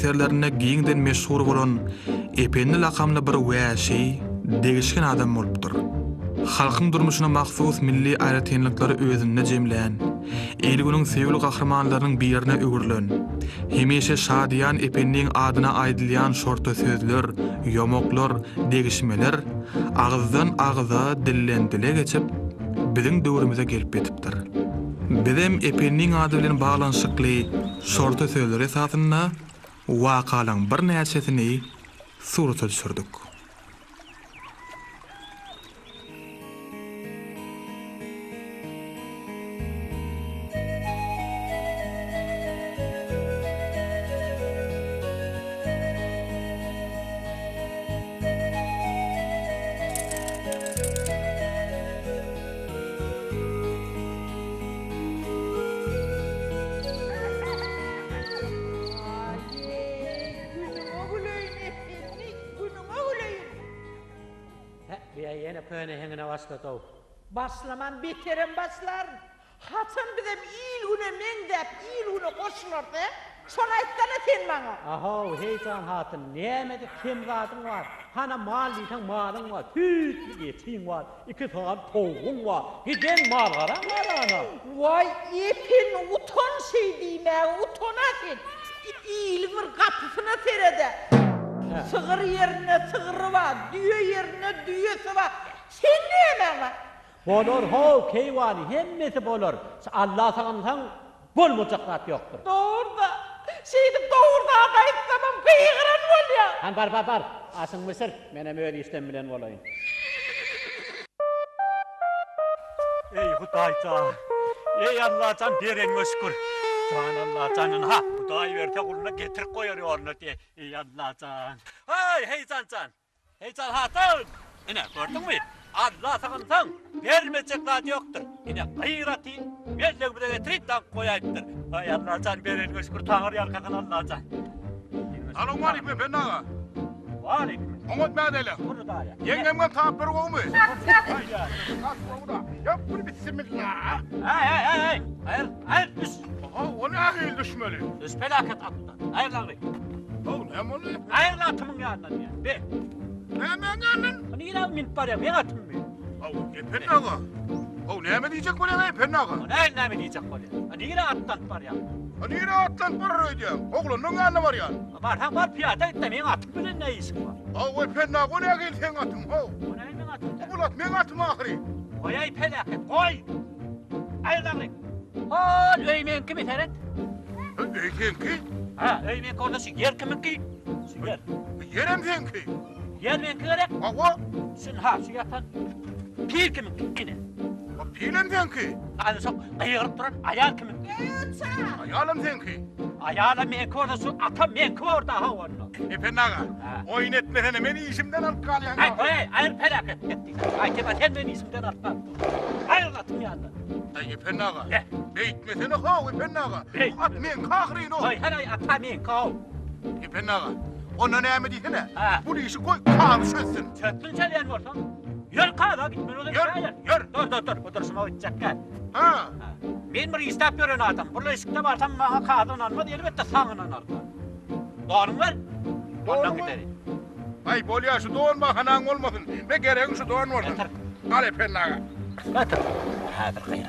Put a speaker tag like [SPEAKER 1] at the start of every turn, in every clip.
[SPEAKER 1] eserlerine giňden meşhur bolan Ependi lakamly bir wäşi, degişken adam bolupdyr. Halkyň durmuşyna mahsus milli aýratynlyklary özünde jemlän, elgüniň sevgili gahrmanlarynyň birine öwürlen, hemişe şadiýan Ependiň adyna aýdylýan şorta sözler, ýomoklar, degişmeler agzdan agza dillen dile geçip biziň döwrümize gelip ýetipdir. Bizem Ependiň ady bilen baglanyşykly şorta sözler esasynda wakalyň bir näçesini surata düşürdük.
[SPEAKER 2] Baslaman biterim baslar. Hatın bizim ilgüne mendep, ilgüne koşulurdu. Şona aytdana sen bana.
[SPEAKER 3] Aho, heyecan hatın, nemedi kim zatın var. Hana maliyten malın var, tüt yetin var, iki tane toğun var. Giden mal garan var ana.
[SPEAKER 2] Vay epin uton şey diyme, utonasın. İlgür kapısına serede. Sığır yerine sığırı var, düğü yerine düğüsü var. Sen ne hemen var?
[SPEAKER 3] Bolor ho keyvani hemmesi bolor. Allah sanansan bolmacaklat yoktur.
[SPEAKER 2] Doğru da. Şeydi doğru da adayıp tamam kıyıqıran bol ya.
[SPEAKER 3] Han bar. Asın mısır. Menem öyle işlem bilen olayın. Ey Hudaycan. Ey Allah can beren şükür. Can Allah canın ha. Huday verte kuluna getirip koyar orna diye. Ey Allah can. Hey can. Hey can hatun. Ene gördün mü? Allah sanansan vermeyecekler yoktur. Yine gıyrati, melek bir de getirip koyayıptır. Hay Allah can beren şükür tanır yalkakan Allah can.
[SPEAKER 4] Alın var mı ben naga?
[SPEAKER 3] Var mı?
[SPEAKER 4] Umut mədələ.
[SPEAKER 3] Bunu da ya.
[SPEAKER 4] Yengemden tap bir olmu?
[SPEAKER 3] Hayır.
[SPEAKER 4] Kas burada. Yap bunu bismillah.
[SPEAKER 3] Hayır düş.
[SPEAKER 4] O ne ahil düşmeli?
[SPEAKER 3] Düş felaket atından. Hayır lan.
[SPEAKER 4] Ne molu?
[SPEAKER 3] Hayır lan atımın yanından ya. Be.
[SPEAKER 4] Ne menganın?
[SPEAKER 3] Hani yine min var ya ben atım mı?
[SPEAKER 4] Epen naga. Ne mi diyecek bu ne epen naga?
[SPEAKER 3] Ne mi diyecek böyle? Hani yine attan var ya.
[SPEAKER 4] Hani yine attan para ödeyeceğim. Oğlunun yanına var ya.
[SPEAKER 3] Var piyada etmeyin atım bilen ne işin var?
[SPEAKER 4] Epen naga o ne gel sen atım?
[SPEAKER 3] O ne men atım?
[SPEAKER 4] Ulat men atım ahri.
[SPEAKER 3] Koy ay felaket koy. Hayır lan. Hol öymen kimi teret?
[SPEAKER 4] Öyken ki?
[SPEAKER 3] Ha öymen kornası yer kimin ki? Yer.
[SPEAKER 4] Yerem sen ki?
[SPEAKER 3] Yer men gerek.
[SPEAKER 4] Ava.
[SPEAKER 3] Sen ha şu yatan. Pir kimin ki? Yine.
[SPEAKER 4] Pilem sen ki?
[SPEAKER 3] Anı sok ayırıp duran ayal kimin?
[SPEAKER 4] Ayalım sen ki?
[SPEAKER 3] Ayala men kornası atam men korda ha onu.
[SPEAKER 4] Epen naga. Oyun etmesene beni işimden alıp kalyan.
[SPEAKER 3] Hayır felaket ettik. Ay kema sen beni isimden atma. Hayır atım yandan.
[SPEAKER 4] Epen naga. Beytmesene ha epen naga. At men kahrin o.
[SPEAKER 3] Hayır atam men kav.
[SPEAKER 4] Epen naga. Ona ne mi diyene?
[SPEAKER 3] Ha.
[SPEAKER 4] Bu işi koy kahır çözsün.
[SPEAKER 3] Çöttün çeleyen varsan. Yör kahva gitmen olur.
[SPEAKER 4] Yör.
[SPEAKER 3] Dur. Otursun gidecek gel.
[SPEAKER 4] Ha.
[SPEAKER 3] Men bir istap gören adam. Burada iskide varsam bana kahvdan almadı. Elbette sağınan alma. Doğru mu var? Ondan giderim.
[SPEAKER 4] Ay bolya şu doğun bak hanan olmasın. Ve gereğin şu doğun olsun. Al epen naga.
[SPEAKER 3] Getir. Hadır gayret.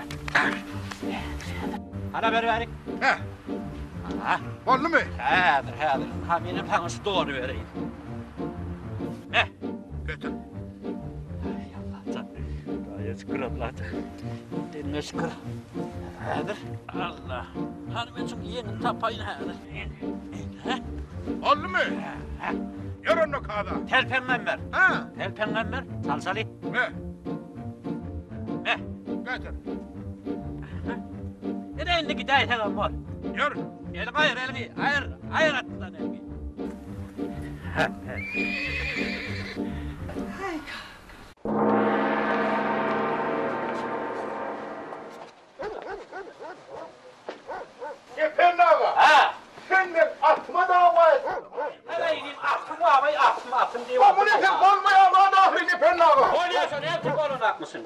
[SPEAKER 3] Hana verin.
[SPEAKER 4] Ha.
[SPEAKER 3] Ha.
[SPEAKER 4] Oldu mu?
[SPEAKER 3] Hadır. Ha benim sana şu doğru vereyim. Ne?
[SPEAKER 4] Getir.
[SPEAKER 3] Ay Allah can. Gayet şükür Allah can. Dinle şükür. Hadır. Allah. Hanım için yenin tapayın hadır.
[SPEAKER 4] Oldu mu?
[SPEAKER 3] Ha.
[SPEAKER 4] Yer onu kağıda.
[SPEAKER 3] Telpengamber.
[SPEAKER 4] Ha.
[SPEAKER 3] Telpengamber. Salsalı.
[SPEAKER 4] Ne?
[SPEAKER 3] Ne?
[SPEAKER 4] Getir.
[SPEAKER 3] Nereye indi gideyi hemen var.
[SPEAKER 4] Yer.
[SPEAKER 3] Elini ayır atından elini.
[SPEAKER 4] Epen naga.
[SPEAKER 3] Ha.
[SPEAKER 4] Sen de atma dava et.
[SPEAKER 3] Nereye ineyim attım diye.
[SPEAKER 4] Bu ne sen olmaya ama dahil epen naga.
[SPEAKER 3] Oynuyorsun hepsi golün atmışsın.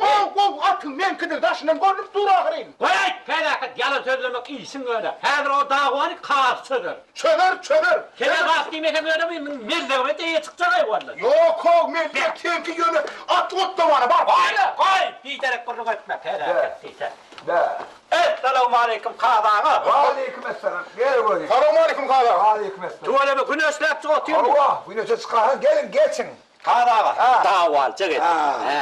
[SPEAKER 4] Atın men kıdır taşından görünüp dur ahrin.
[SPEAKER 3] Koy felaket yalan söylemek iş. iyisin öyle. Her o dağvanı karşıdır.
[SPEAKER 4] Çöner.
[SPEAKER 3] Kene bak demeyken öyle bir merdivene diye çıkacak hayvanlar.
[SPEAKER 4] Yok oğlum ben temki yönü at otlamanı bak.
[SPEAKER 3] Koy! Diyerek bunu etme. Felaket diyse.
[SPEAKER 5] Da.
[SPEAKER 3] Esselamu aleyküm kadağa.
[SPEAKER 5] Aleykümselam. Gel buraya.
[SPEAKER 4] Selamünaleyküm kahve.
[SPEAKER 5] Aleykümselam.
[SPEAKER 3] Tuvalet bir güneşlep oturuyor mu?
[SPEAKER 5] Allah, bu ne çıkar? Gelin geçin.
[SPEAKER 3] Kadağa. Daval çık.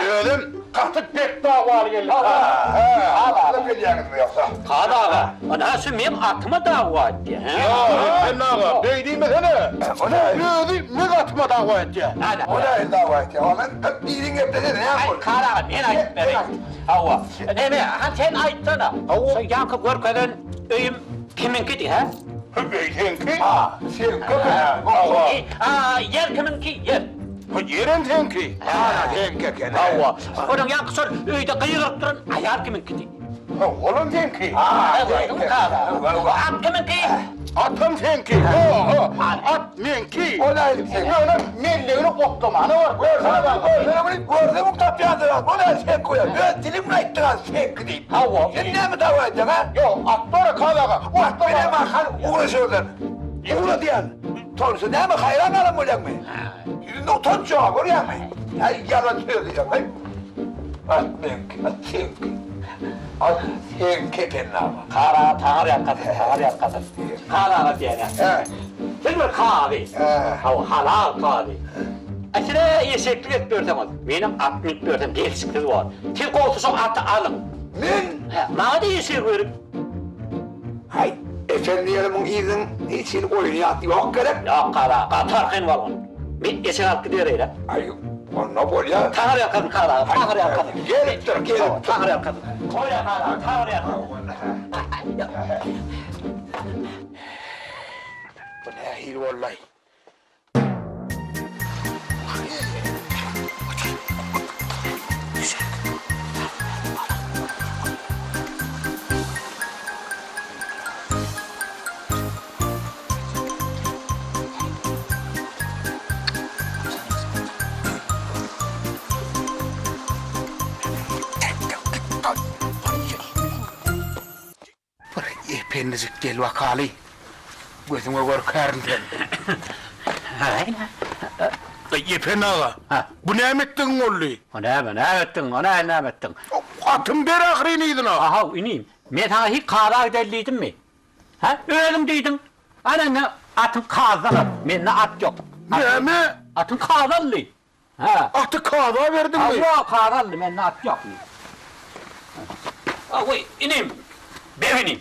[SPEAKER 4] Öğlen katı pek davalı geldi.
[SPEAKER 5] Aklım geliyorsunuz mu yoksa?
[SPEAKER 3] Kadağa. Anası benim atıma dava etti.
[SPEAKER 4] Ben ağa beydiyim sene.
[SPEAKER 5] O ne?
[SPEAKER 4] Ne atma dava etti.
[SPEAKER 5] O ne dava etti? Oğlum bilin hep de ne yapıyor?
[SPEAKER 3] Kadağa ben ayıp Hava. Ne sen ayıtsana. Sen yankı görkeden öyüm kiminki ha?
[SPEAKER 4] Beydenki.
[SPEAKER 5] Sen köpek.
[SPEAKER 3] Yer kiminki yer.
[SPEAKER 4] Yerin tenki.
[SPEAKER 5] Sen
[SPEAKER 3] Hava. Onun yankısı öyde kıyırıp durun. Ayar kiminki.
[SPEAKER 4] Oğlum tenki.
[SPEAKER 3] At kiminki.
[SPEAKER 4] Atım tenki. At menki.
[SPEAKER 5] O ne?
[SPEAKER 4] Böyle melleğini otlamanı var.
[SPEAKER 5] Gördün mü tapyadır? O ne sen koyar? Ben dilimle ettin sen gideyim.
[SPEAKER 3] Hava.
[SPEAKER 5] Sen ne mi dava ettin ha?
[SPEAKER 4] Yok atlara kadağa.
[SPEAKER 5] Benim akıl uğraşıyorlar. Uğra diyen. Torsu ne mi hayran alım olacak mı? Yüzünde utanç yok, oraya mı? Ay yalan söyleyeceğim. At sen. At sen kepenle ama.
[SPEAKER 3] Kara tağır yakasın. Kara diyene. Sen bir kahve. Halal kahve. Aslında eşeklik etmiyorsam, benim 64'im gelişikliği var. Tek olsa atı alın. Bana da eşek verin.
[SPEAKER 5] Hay, efendiyelimin izin için oynayat yok gerek.
[SPEAKER 3] Yok kara, tarkın var onun. Bir eşek alıp gidiyor öyle.
[SPEAKER 5] Ay, onu bol ya.
[SPEAKER 3] Tağır yakasın kara, tağır yakasın.
[SPEAKER 5] Gelip.
[SPEAKER 3] Tağır yakasın. Koy kara, tağır yakasın.
[SPEAKER 5] Bu ne hil vallahi.
[SPEAKER 4] Pendizik gel vakali. Gözüme korkarım ben. Yepen ağa. Bu ne emettin oğlu?
[SPEAKER 3] Ne ettin?
[SPEAKER 4] Atım bir ahiriniydin ağa.
[SPEAKER 3] Aha ineyim. Ben sana hiç kara giderliydim mi? Ha? Öyle deydin. Anne atın kazanır. Bende at yok.
[SPEAKER 4] Ne mi?
[SPEAKER 3] Atın kazanlı. Ha.
[SPEAKER 4] Atı kahva verdin mi?
[SPEAKER 3] Allah kazanlı. Bende at yok. Oy ineyim. Ben ineyim.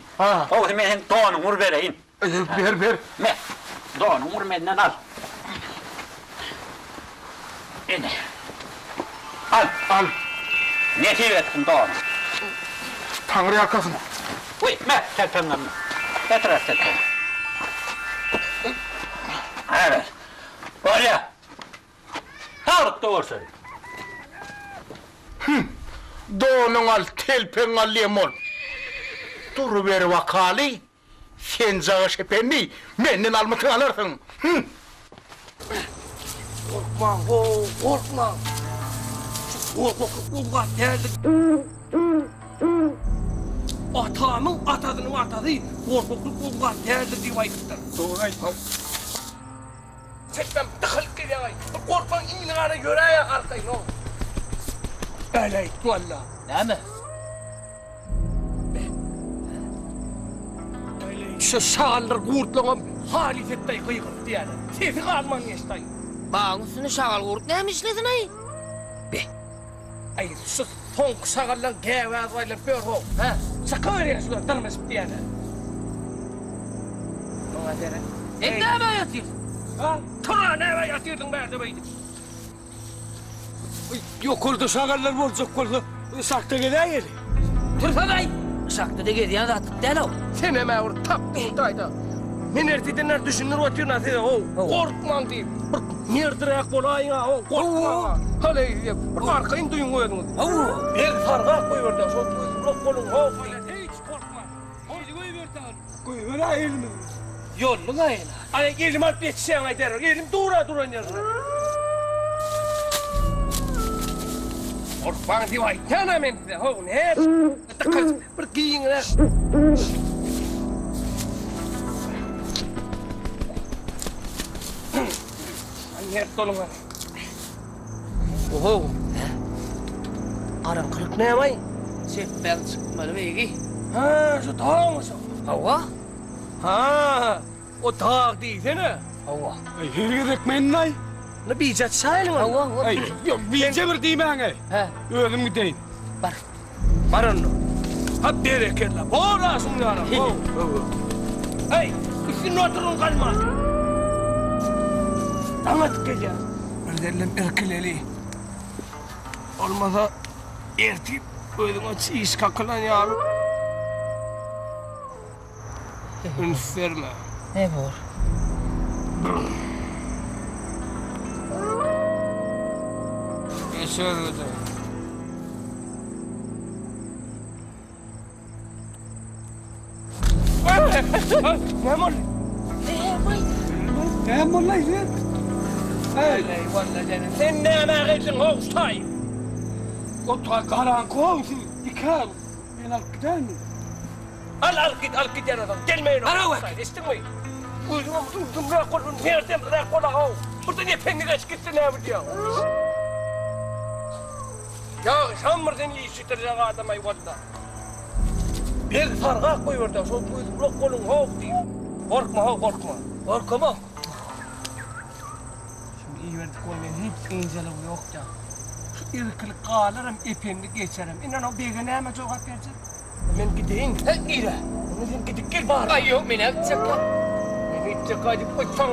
[SPEAKER 3] O zaman ben doğanı vur vereyim.
[SPEAKER 4] Ver.
[SPEAKER 3] Ne? Doğanı vur benden al. İne. Al. Ne ettin doğanı?
[SPEAKER 4] Tanrı yakasın.
[SPEAKER 3] Uy, telefonu. Getir telefonu. Evet. Oraya. Tarık doğru söylüyor.
[SPEAKER 4] Doğunun al, telpen al limon. Dur ver vakali. Sen zağış efendi, menden almatını alırsın.
[SPEAKER 6] Korkma, korkma. Korkma, geldik. Atamın atadının atadı, korkma, geldik diye ayıktır.
[SPEAKER 4] Doğru ayıp.
[SPEAKER 6] Çekmem, tıkılıp geliyor. Korkma, iğnara göre ya arkayı. Öyle ayıktı valla. Ne mi? Şu şağallar kurtlanım, halifettey kıygırt yani. Tevfik alman geçtay.
[SPEAKER 7] Bağın üstüne şağal kurup neymiş işledin ay?
[SPEAKER 6] Ay şu son şağallar gevaz vaylar bör ho. Sakın öyle şunlar tanımasıp yani. Ne var dere?
[SPEAKER 7] Ne mi yatıyorsun?
[SPEAKER 6] Ha? Tura ne var yatırdın be demeydin. Yok oldu şağallar olacak oldu. Sakta gelen yeri.
[SPEAKER 7] Tursan ay! Şakta da gidiyen atıp değil o.
[SPEAKER 6] Sen hemen orada tap ortayda. Men erteden düşünür oturuyor nasıl o. Korkman deyip. Nerdirek olayın ha o. Korkma. Hale bir arkayın duyun koydunuz. Bir farga koyuyor da. Çok kolun ho. Hiç korkma. Hadi koyuyor da. Koyuyor ha elimi. Yolun ayına. Ay elim alıp yetişen ay der. Elim dura yerine. Korkman deyip ay. Yana men de ho ne. Takız bir giyin ne. Mert olun. Oho. Arankılık ne amay?
[SPEAKER 7] Seppel çıkmalı beygi.
[SPEAKER 6] Ha, şu dağ mı şu?
[SPEAKER 7] Hava?
[SPEAKER 6] Ha, o dağ değil ne?
[SPEAKER 7] Hava.
[SPEAKER 6] Her gerek men nay. Ne bicat sayılın mı?
[SPEAKER 7] Hava.
[SPEAKER 6] Ay, yok bice bir değil ben.
[SPEAKER 7] He.
[SPEAKER 6] Öldüm gideyim.
[SPEAKER 7] Bar.
[SPEAKER 6] Barın. Hep bereketler. Boğulasın yana. Hey, üstüne oturun kalma. Anlat gece. Öldürlem erkeleli. Olmasa ertip ödüme çiğiş kakılan ya. Enferma.
[SPEAKER 7] Ne var?
[SPEAKER 6] Geçer öde. Ne var? Ne var lan? Hey, vallahi canım. Sen ne anağıydın Oğuztay? O karan kovsun. Dikkat. Ben al gider mi? Al git yaradan. Gelmeyin. Ara bak. İstin mi? Uzun bırak olun. Nereden bırak olun? Burada ne penni kaç gitti ne yapıyor? Ya şamırdan iyi sütürecek adam ay valla. Bir farğa koyuyordu. Şu bırak olun hoğuk diyor. Korkma. Korkma. Şimdi iyi verdik olmayan hiç incelim yok ya. Şu irklik kalırım, ipimli geçerim. İnan o birine hemen cevap verecek. Ben gideyim.
[SPEAKER 7] He, ira.
[SPEAKER 6] Sen gidip gel bari.
[SPEAKER 7] Ay yok, beni gidecek ya.
[SPEAKER 6] Ne gidecek hadi koytan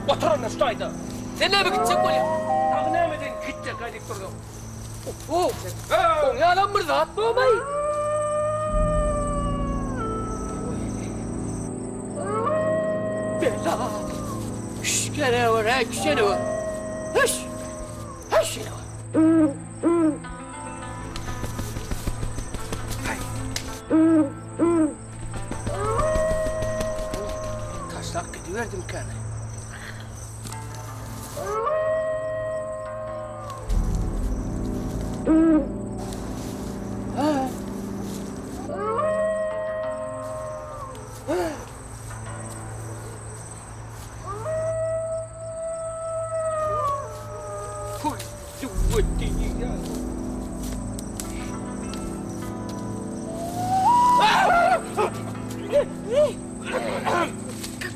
[SPEAKER 6] oturun üstayda.
[SPEAKER 7] Sen ne gidecek böyle?
[SPEAKER 6] Daha ne emedin gidecek hadi durdum.
[SPEAKER 7] Oh, o ne adam burada atma bay. Bella. Şş, gene var, ha, güzel var. Hış, hış yine var.
[SPEAKER 6] Taşlak gidiverdim kendime.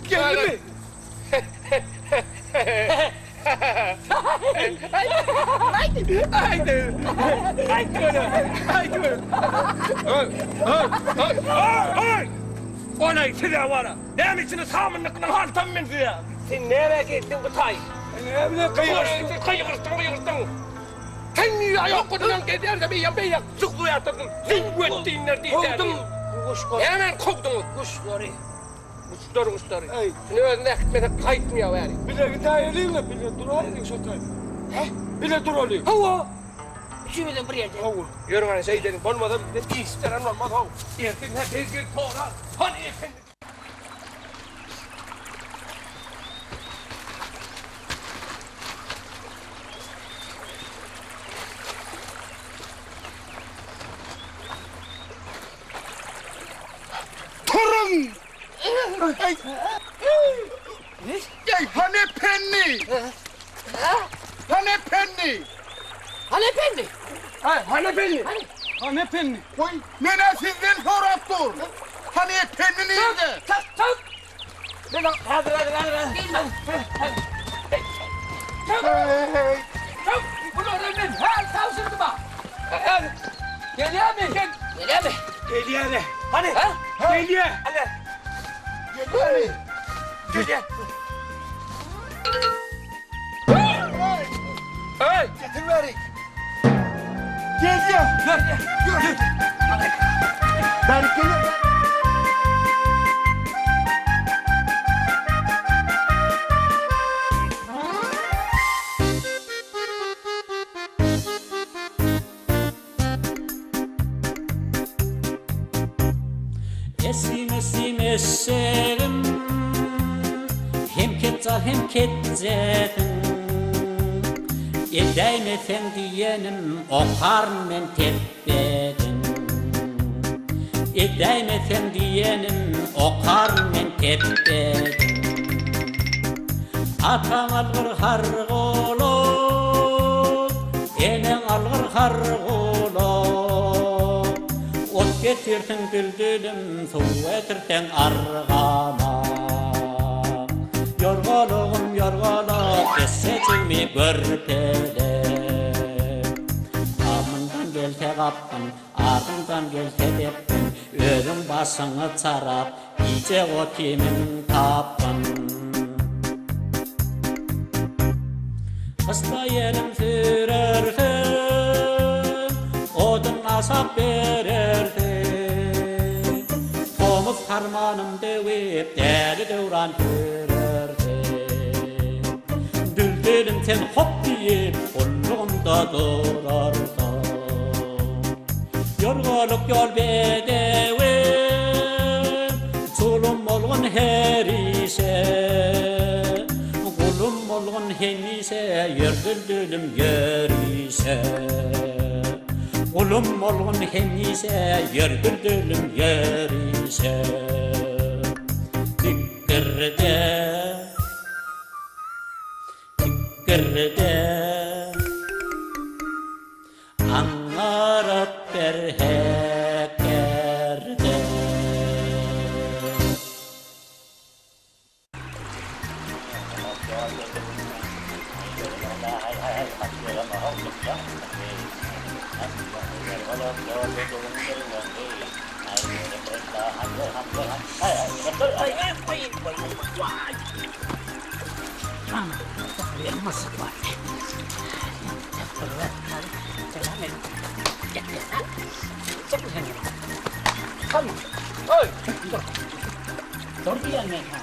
[SPEAKER 6] Geldi mi? Haydi. Ona itire vara. Ne misin sağımınlıkla haltan min diye. Sen nereye gittin bu tay? Ne bileyim kıyırsın. Sen niye ayaklarından gider de bir yapıya sıklı yatırdın. Zingvettiğinler değil. Kovdum. Hemen kovdum. Kuşları. Şimdi özüne gitmeden kayıtmıyor yani. Bile daha eleyim de bile duralım şokay. He? Bile duralım.
[SPEAKER 7] Hava. Şimdiden buraya gel.
[SPEAKER 6] Hava. Yürü bana şey dedim. Olmadan bir de istenen olmaz hava. Erkekler tezgir toğrar. Hani efendim.
[SPEAKER 4] Torun! Hani penni? Hani penni?
[SPEAKER 7] Hani efendi?
[SPEAKER 6] Hani penni?
[SPEAKER 4] Oy, nene sizden sorup dur. Hani penni nerede?
[SPEAKER 7] Tak. Hadi.
[SPEAKER 6] Çabuk! Bunu öğrenin! Ha, tavsiyesi bak! Geliyor mu? Geliyor ne? Hani? Ha? Geliyor! Hadi! Geliyor! Hey!
[SPEAKER 4] Getir bari. Geliyor.
[SPEAKER 6] Gel!
[SPEAKER 4] Ben geliyorum.
[SPEAKER 3] Esim hem ketzedim Edeyim efendiyenim okar men tepbedim Edeyim efendiyenim okar men tepbedim Atan algır hargolo, enen algır hargolo. Ot getirtin bülbülüm, su etirten argama. Yorgolugum yorgoluk, kesecimi görpelek. Amından gelse kapın, ardından gelse depin. Ölüm basını çarap, iyice o kimin tapın. Kısta yerim sürersin, odun asap verersin. Tomuz harmanım devip, deli devran sürersin. Bülbülüm sen hop deyip, kulluğumda durarsan. Yorgoluk yol bedevim, zulüm olgun her işe. Kulum olgun hem ise, yer bülbülüm yer ise. Kulum olgun hem ise, yer bülbülüm yer ise. Dikkirde, dikkirde, anlarıp bir hekerde. Dur diyen men ha.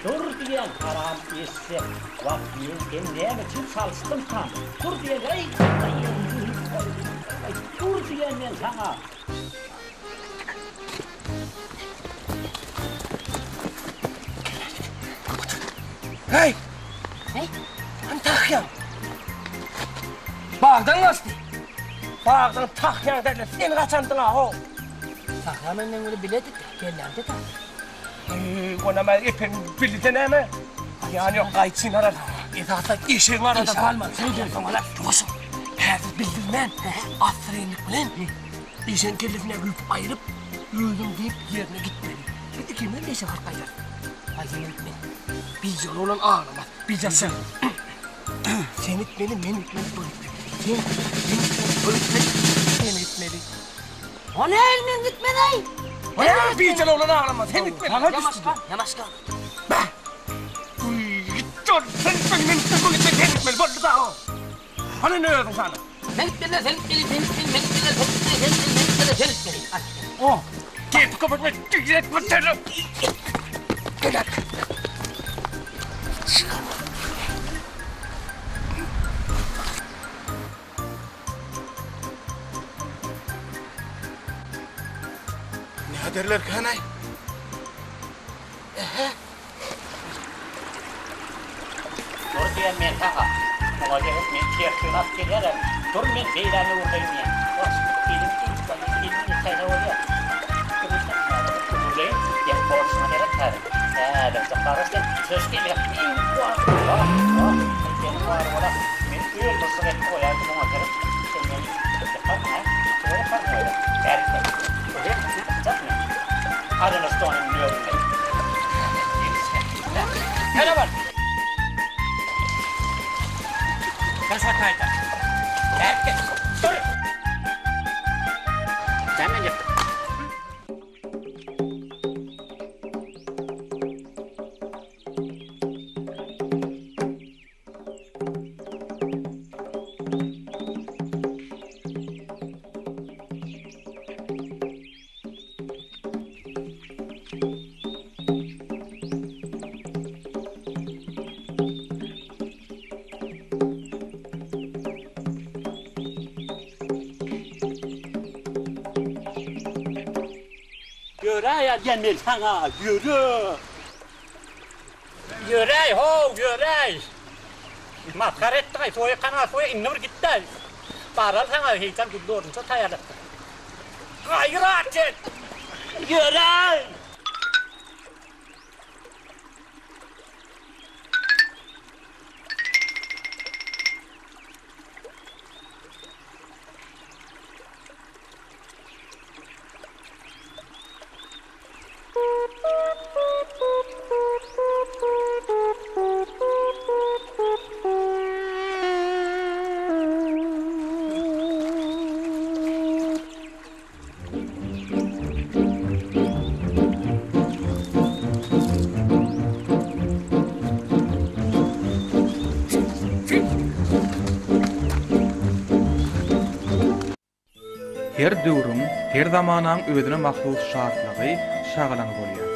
[SPEAKER 3] Dur diyen haram esse. Bak ben neyme için salsın tam. Dur diyen ey. Dur diyen men sana.
[SPEAKER 6] Hey!
[SPEAKER 7] Hey!
[SPEAKER 6] Antakya! Bağdan açtı. Bağdan takyan derler. Sen kaçandın ha o.
[SPEAKER 7] Takramın öyle biledik de, gellerdi de.
[SPEAKER 6] Ona ben epey bildi ne mi? Yani o kayıtsın arada. Edatda işin var arada.
[SPEAKER 7] İş alma, sen diyorsun ona.
[SPEAKER 6] Yosun. Herkes bildirmen. Aferinlik bilen. İşin kellesine gülüp ayırıp, öldüm deyip yerine gitmeli. Bir kimin neyse harka yer. Ayın gitmeli. Biz yolu olan ağlamaz. Biz de sen. Sen gitmeli, men gitmeli, bu gitmeli. Sen gitmeli, bu gitmeli. Sen gitmeli.
[SPEAKER 7] O ne elmin gitmedi?
[SPEAKER 6] O ne biz yolu olan ağlamaz. Sen gitmeli.
[SPEAKER 7] Yamaşkan.
[SPEAKER 6] Dur, sen gitmeli, bu gitmeli, sen gitmeli. Boldu da o. Hani ne öldün sana?
[SPEAKER 7] Ben gitmedi, sen gitmedi, sen gitmedi, ben gitmedi, sen gitmedi, sen gitmedi.
[SPEAKER 6] O. Git kapatma, git kapatma. Gel.
[SPEAKER 4] Ne derler kanay?
[SPEAKER 3] Dur diyen men sana. Ona gelip men tiyakçın askeriyerim. Dur men beylani uğrayım ya. Benim sayına oluyor. Uğrayım, gel borçuna gerek var. Dörtte karıştı, söz geliyor. Benim var ola. Men öyle mısın et koyardım ona gerek. Sen beni yapar mı? Öyle yapar mı öyle? Erkek. Öyle yapacak mı? Adını stoğunun ne öyle? Hele var. Ben sakayda. Erkek. Dur. Sen mi yaptın? Yürü ya Cemil sana, yürü. Yürü ho, yürü. Maskaret tay, soya kana, soya innur gitti. Paral sana heykel gudurun, so tayar. Gayret et. Yürü.
[SPEAKER 1] her döwrüň, her zamanyň özüne mahsus şartlygy şagalaň bolýar.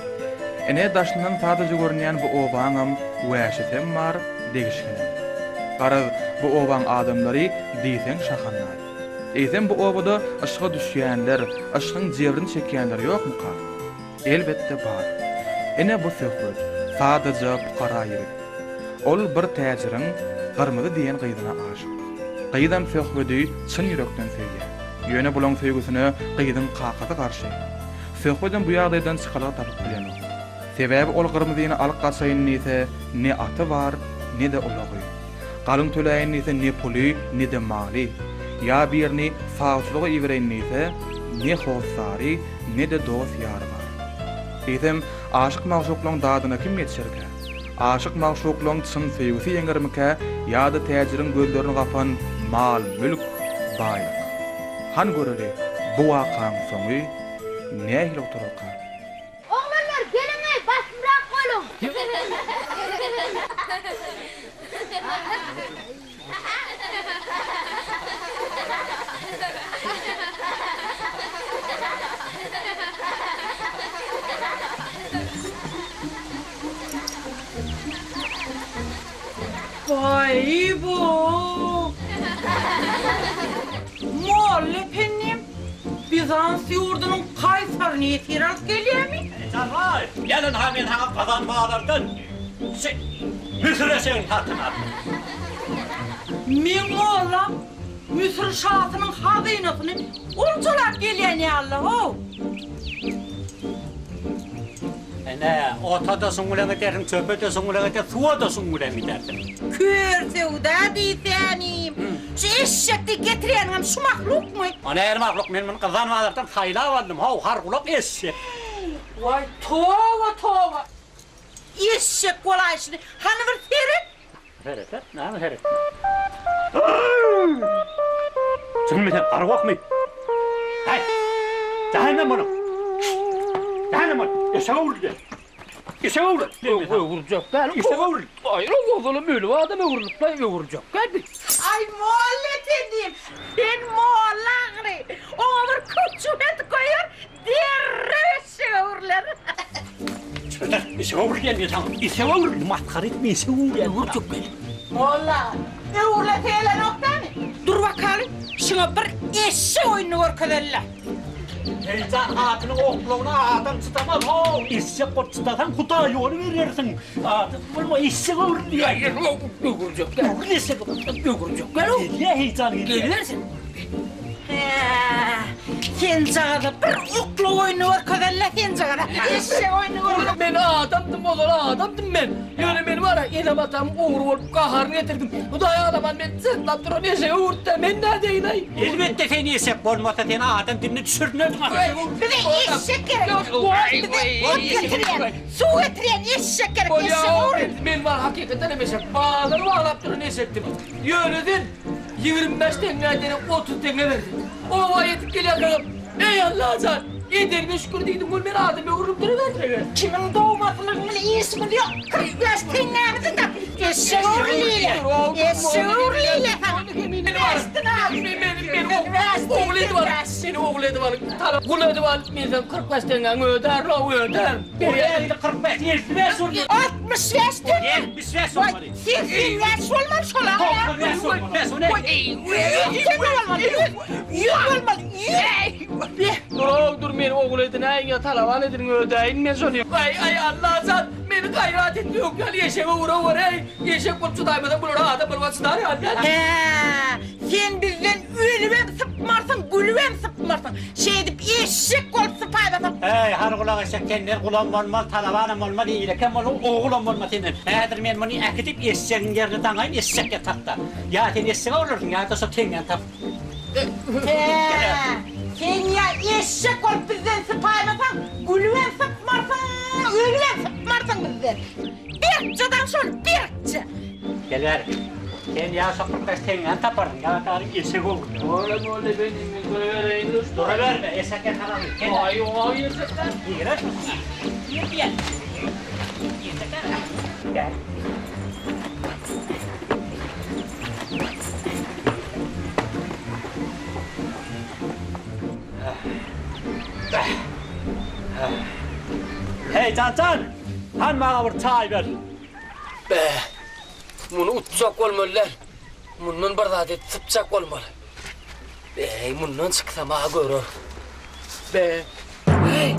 [SPEAKER 1] Ene daşyndan tadaja görünýän bu obaňam wäşetem bar degişken. Garaz bu obaň adamlary diýsen şahanlar. Eýsem bu obada aşyga düşýänler, aşygyň jebrini çekýänler ýokmy ka? Elbetde bar. Ene bu söhbet sadaja puqara ýerik. Ol bir täjiriň gyrmyzy diýen gyzyna aşyk. Gyzdan söhbeti çyn ýürekden söýýär. Ýöne bulan söýgüsine gyzyň qaqaty garşy. Söhbetin bu ýagdaýdan çykalyp tapyp bilenok. Sebäbi ol gyrmyzyny alyp gaçaýyn näse ne aty bar, ne de ulagy. Galyň töläýän näse ne puly, ne de maly. Ya birini fausluğa iwreýän näse ne howsary, ne de dost ýary bar. Eýsem aşyk magşuklaryň dadyna kim ýetişerkä? Aşyk magşuklaryň çyn söýgüsi ýeňgermeke ýa-da täjiriň gözlerini gapan mal, mülk, baýlyk. Han göreli bu wakaň soňy nähili oturarka?
[SPEAKER 8] Oğlanlar gelin ey basmırak kolum.
[SPEAKER 2] Vay bu. Muallefenim. Bizans yurdunun Kaysarını yetiraz gelýärmi?
[SPEAKER 3] Canlar, gelin ha men haňa kazan bağlardan. Müsire seň tatyna.
[SPEAKER 2] Men oğlan Müsir şahatynyň hazynasyny urjulap gelýän Allah.
[SPEAKER 3] Ene, otada suňulan eterň, çöpede suňulan eter, suwada suňulan eterdim.
[SPEAKER 2] Körsewda diýsänim. Şu eşekdi getirýän şu mahlukmy?
[SPEAKER 3] Ana her mahluk men bunu kazan bağlardan saýlap aldım. Haw hargulap eşek.
[SPEAKER 2] Vay tova. Eşek golaýşyny. Hany bir seret?
[SPEAKER 3] Heret, näme heret? Sen menen arwakmy? Hay. Daýma bunu. Daýma. Eşek urdy. Eşek urdy.
[SPEAKER 6] Vuracak.
[SPEAKER 3] Eşek urdy.
[SPEAKER 6] Hayır oğlum öyle adamı vuracak. Gel bir.
[SPEAKER 2] Ay muhallet edeyim. Ben muhallagri. Ona bir küçümet koyar. Derre eşeğe urlar.
[SPEAKER 3] Çöter, eşek urdy diýen tamam. Eşek urdy, matkar etme eşek urdy. Vuracak beni.
[SPEAKER 2] Ola. Ne urlat eyle noktani? Dur bakalım. Şuna bir eşeğe oyunu görkelerler.
[SPEAKER 3] Heýcan atyny oklawyna adam çıtamaz. Haw, eşek bot çıtatan Hudaý ýoly berersiň. Aty bolma eşek urdy.
[SPEAKER 6] Vuracak. Gel.
[SPEAKER 3] Eşek urdy.
[SPEAKER 6] Vuracak. Gel.
[SPEAKER 3] Ne heýcan
[SPEAKER 6] Gelirsin.
[SPEAKER 2] Sen cağda bir okla oyunu görkelerler. Sen cağda eşeğe oyunu görkelerler.
[SPEAKER 6] Ben adamdım ben. Yani ben var ya elim atam uğur olup kaharını getirdim. Bu da adamın ben sırtlan duran eşeği uğurtta men ne deyin ay.
[SPEAKER 3] Elbette sen eşek bolmasa seni adam dilini düşürnördüm.
[SPEAKER 2] Bir de eşek gerek. Bir de ot getiren, su getiren eşek gerek. Eşeğe uğrun.
[SPEAKER 6] Ben var hakikaten eşek. Bağları bağlap duran eşektim. Yönedin 25 tengeden 30 tenge verdin. O vayetip geliyor kalım. Ey Allah'tan. Yedirme şükür dedim gül ben adamı vurup duruverdi.
[SPEAKER 2] Kimin doğmasının ismi yok. 45 tengemizi de eşeğe uğruyla. Eşeğe uğruyla.
[SPEAKER 6] Oğluydu var. Seni oğluydu var. Kuluydu var. Bizden 45 tenge öder.
[SPEAKER 3] Oraya 45, 75 oldu.
[SPEAKER 2] 65 tenge.
[SPEAKER 3] 75 olmadı.
[SPEAKER 2] 85 olmamış olan.
[SPEAKER 3] 95 olmadı.
[SPEAKER 6] Dur beni oğluydun ayın talavan edin ödeyin ben soruyorum. Ay Allah zat beni gayret etmiyor gel yeşeğe uğra ey. Yeşek kurtçu daymadan bunu adam bulmasınlar ya.
[SPEAKER 2] Sen bizden ölüvem sıpmarsın, gülüvem sıpmarsın. Şey edip eşek olup sıpaymasın.
[SPEAKER 3] Hey, har kulak eşek kendiler kulağım olmaz, talavanım olmaz, iyilekem olur, oğlum olmaz senin. Eğer ben bunu akıtıp eşeğin yerini tanıyın, eşek yatakta. Ya sen eşeğe olursun ya da so tengen tap.
[SPEAKER 2] Sen ya eşek olup bizden sıpaymasın, gülüvem sıpmarsın, ölüvem sıpmarsın bizden. Birçadan sonra birçe.
[SPEAKER 3] Gel ver. Sen ya sokakta tengen tapardın ya da eşek olur.
[SPEAKER 6] Oğlum benim göreyim.
[SPEAKER 3] Dur verme, eşek yatağı.
[SPEAKER 6] Ay eşekten.
[SPEAKER 3] Girer misin? Gel. Gel. Hey can. Han bana bir çay ver.
[SPEAKER 6] Be. Bunu utacak olmalılar. Bundan bir adet tıpacak olmalı. Be, bundan çıksam ha görür. Be. Hey.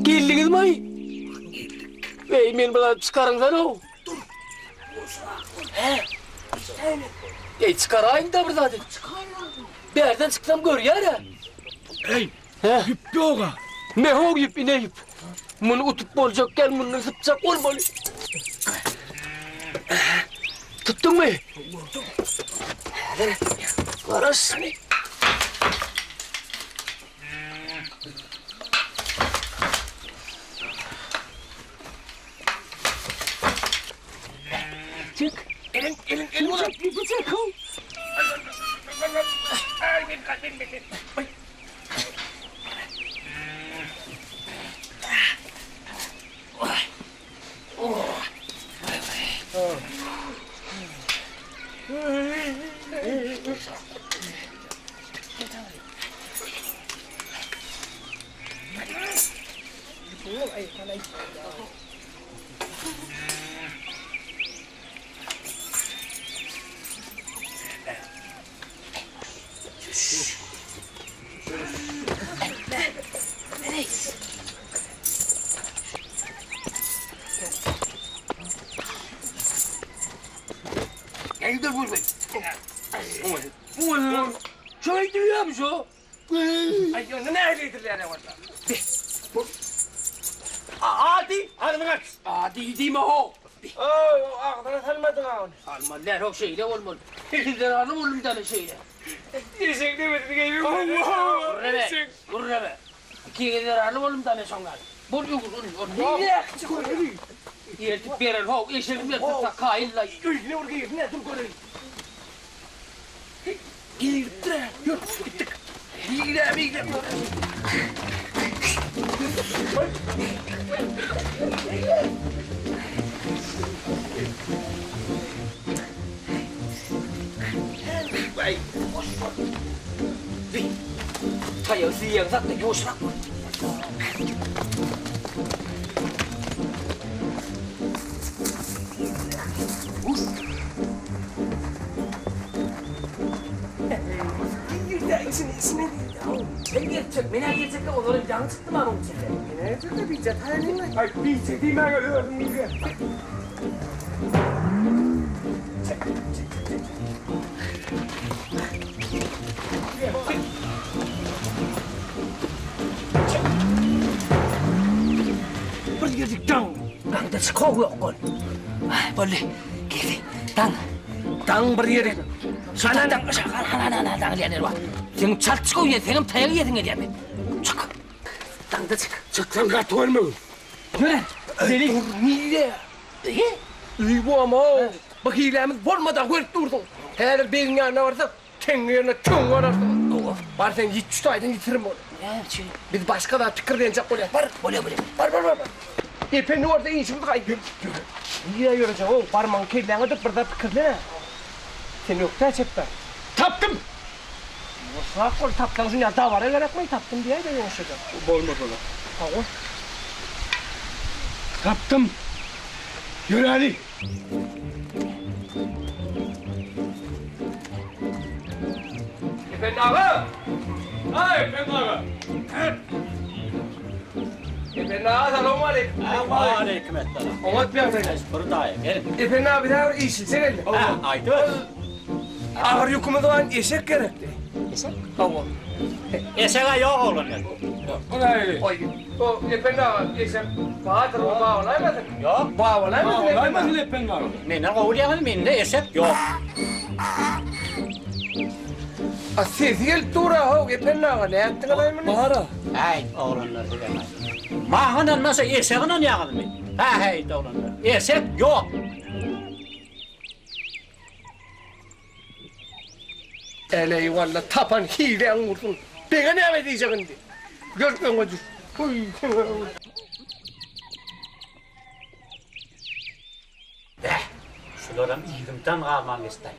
[SPEAKER 6] Geldiniz mi? Bey, men bilan çıkarыңlar o. He. Çıkarayım da bir adet. Bir yerden çıksam gör ya.
[SPEAKER 9] Hey. Yüp oğa.
[SPEAKER 6] Ne o yüp, ne yüp? Bunu utup bolacakken bunu tıpacak olmalı. Tuttun mu? Karasını. Çık. Elin. Bir çık. Dur vurmayın. Şöyle duyuyor musun? Ay ne ehliyetler ne var da? Adi, hadi bak. Adi değil mi o? Ağzına salmadın ağını. Salmadılar o şeyle olmalı. Sizler hanım oğlum tane şeyle. Yesek demedin gibi. Vurra be. Sizler hanım oğlum tane songal. Bol yok onu. Ne çıkıyor? Yertip bir el ho, eşeğim bir tutak kailla. Ne vurgu ne dur göreyim. Gittre. Yok gittik. Gide. Vậy. Gì? Thầy ở riêng dắt để vô sắc. Mena yiyecek de onların canı çıktı mı onun içinde? Ne çıktı bir çatayın mı? Ay bir çekeyim ben ölüyorum. Bir girdik dang. Dang da çıkıyor yok kon. Böyle girdi. Dang bir yere. Sana dang dang liyanır var. Sen çat çıkıyor ya, senin tayağı yedin ediyor. Çık. Dang da çık. Çıktın katıyor mu? Ne? Deli. Niye? İyi bu ama. Bak hilemiz olmadan hırt durdun. Her bir yana varsa kendi yerine tüm var artık. Var sen hiç tutaydın yitirim onu. Biz başka da fikirlenecek oluyor. Var. Var. Efendim orada iyi şimdi kayıp. Niye yoracağım o? Parmağın kirleğine de burada fikirle. Sen yok da çekme. Taptım. Sağ kol taptansın ya davara yaratmayı taptım diye de yumuşacağım. Bu olmaz ona. Tamam. Taptım. Yürü Ali. Efendi ağa. Efendi ağa. Efendi ağa selamun aleyküm.
[SPEAKER 3] Aleyküm etselam.
[SPEAKER 6] Omat bir efendi.
[SPEAKER 3] Buradayım. Gelin.
[SPEAKER 6] Efendi abi daha iyisin sen elde.
[SPEAKER 3] Aydı.
[SPEAKER 6] Ağır yükümü doğan eşek gerekti. Eşek? Tamam.
[SPEAKER 3] Eşeğe yok oğlum ya.
[SPEAKER 6] Oy. O efendi abi eşek. Bahadır o bağlayamadın.
[SPEAKER 3] Yok.
[SPEAKER 6] Bağlayamadın
[SPEAKER 9] efendi abi.
[SPEAKER 3] Menden kovulayamadın, mende eşek yok.
[SPEAKER 6] Sezgil tura ho efendi ağa ne yaptın adamın?
[SPEAKER 9] Bahara.
[SPEAKER 3] Ay oğlanlar bilemez. Mağanan nasıl eşeğinin yağını mı? Hey oğlanlar. Eşek yok.
[SPEAKER 6] Ele valla tapan hilen vurdun. Bana ne edeceksin diye. Görmüyor musun? Uy.
[SPEAKER 3] Şularım iyimden kalmam istedim.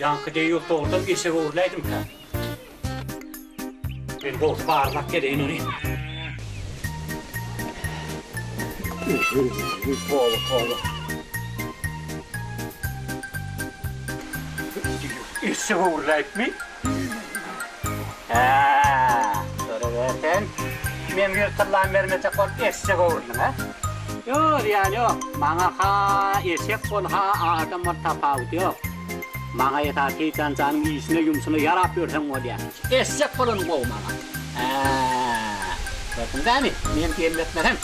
[SPEAKER 3] Yankıda yoktu oradan eşeğe uğurlaydım ki. Ben dost bağırmak gereğin onu. Oğlum. İşe uğrayıp mı? Sonra versen, men yurtlarla vermeyecek ol, eşek uğrayım ha? Yok yani yok. Bana ha eşek ol, ha adam var tafavut yok. Bana yeter ki canın iyisine yumsunu yarap versen ol ya. Eşek olun bu bana. Gördün değil mi? Men diyelim etmeden.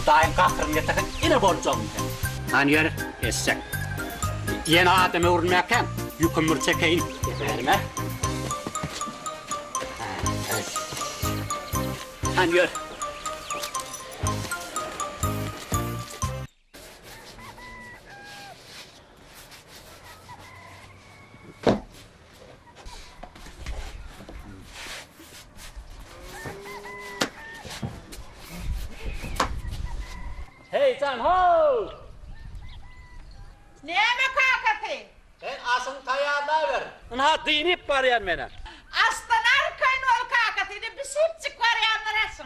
[SPEAKER 3] O dayın kahrını yeterken yine borcum. Hani yer eşek. Yeni adamı vurmayaken yükümür çekeyim. Verme. Hani yer. Hey can ho!
[SPEAKER 2] Ne mi kakatı?
[SPEAKER 3] Sen asın tayarla ver. Ha dinip var yan mene.
[SPEAKER 2] Aslan arkayın ol kakatıydı, bir sipçik var yanlarasın.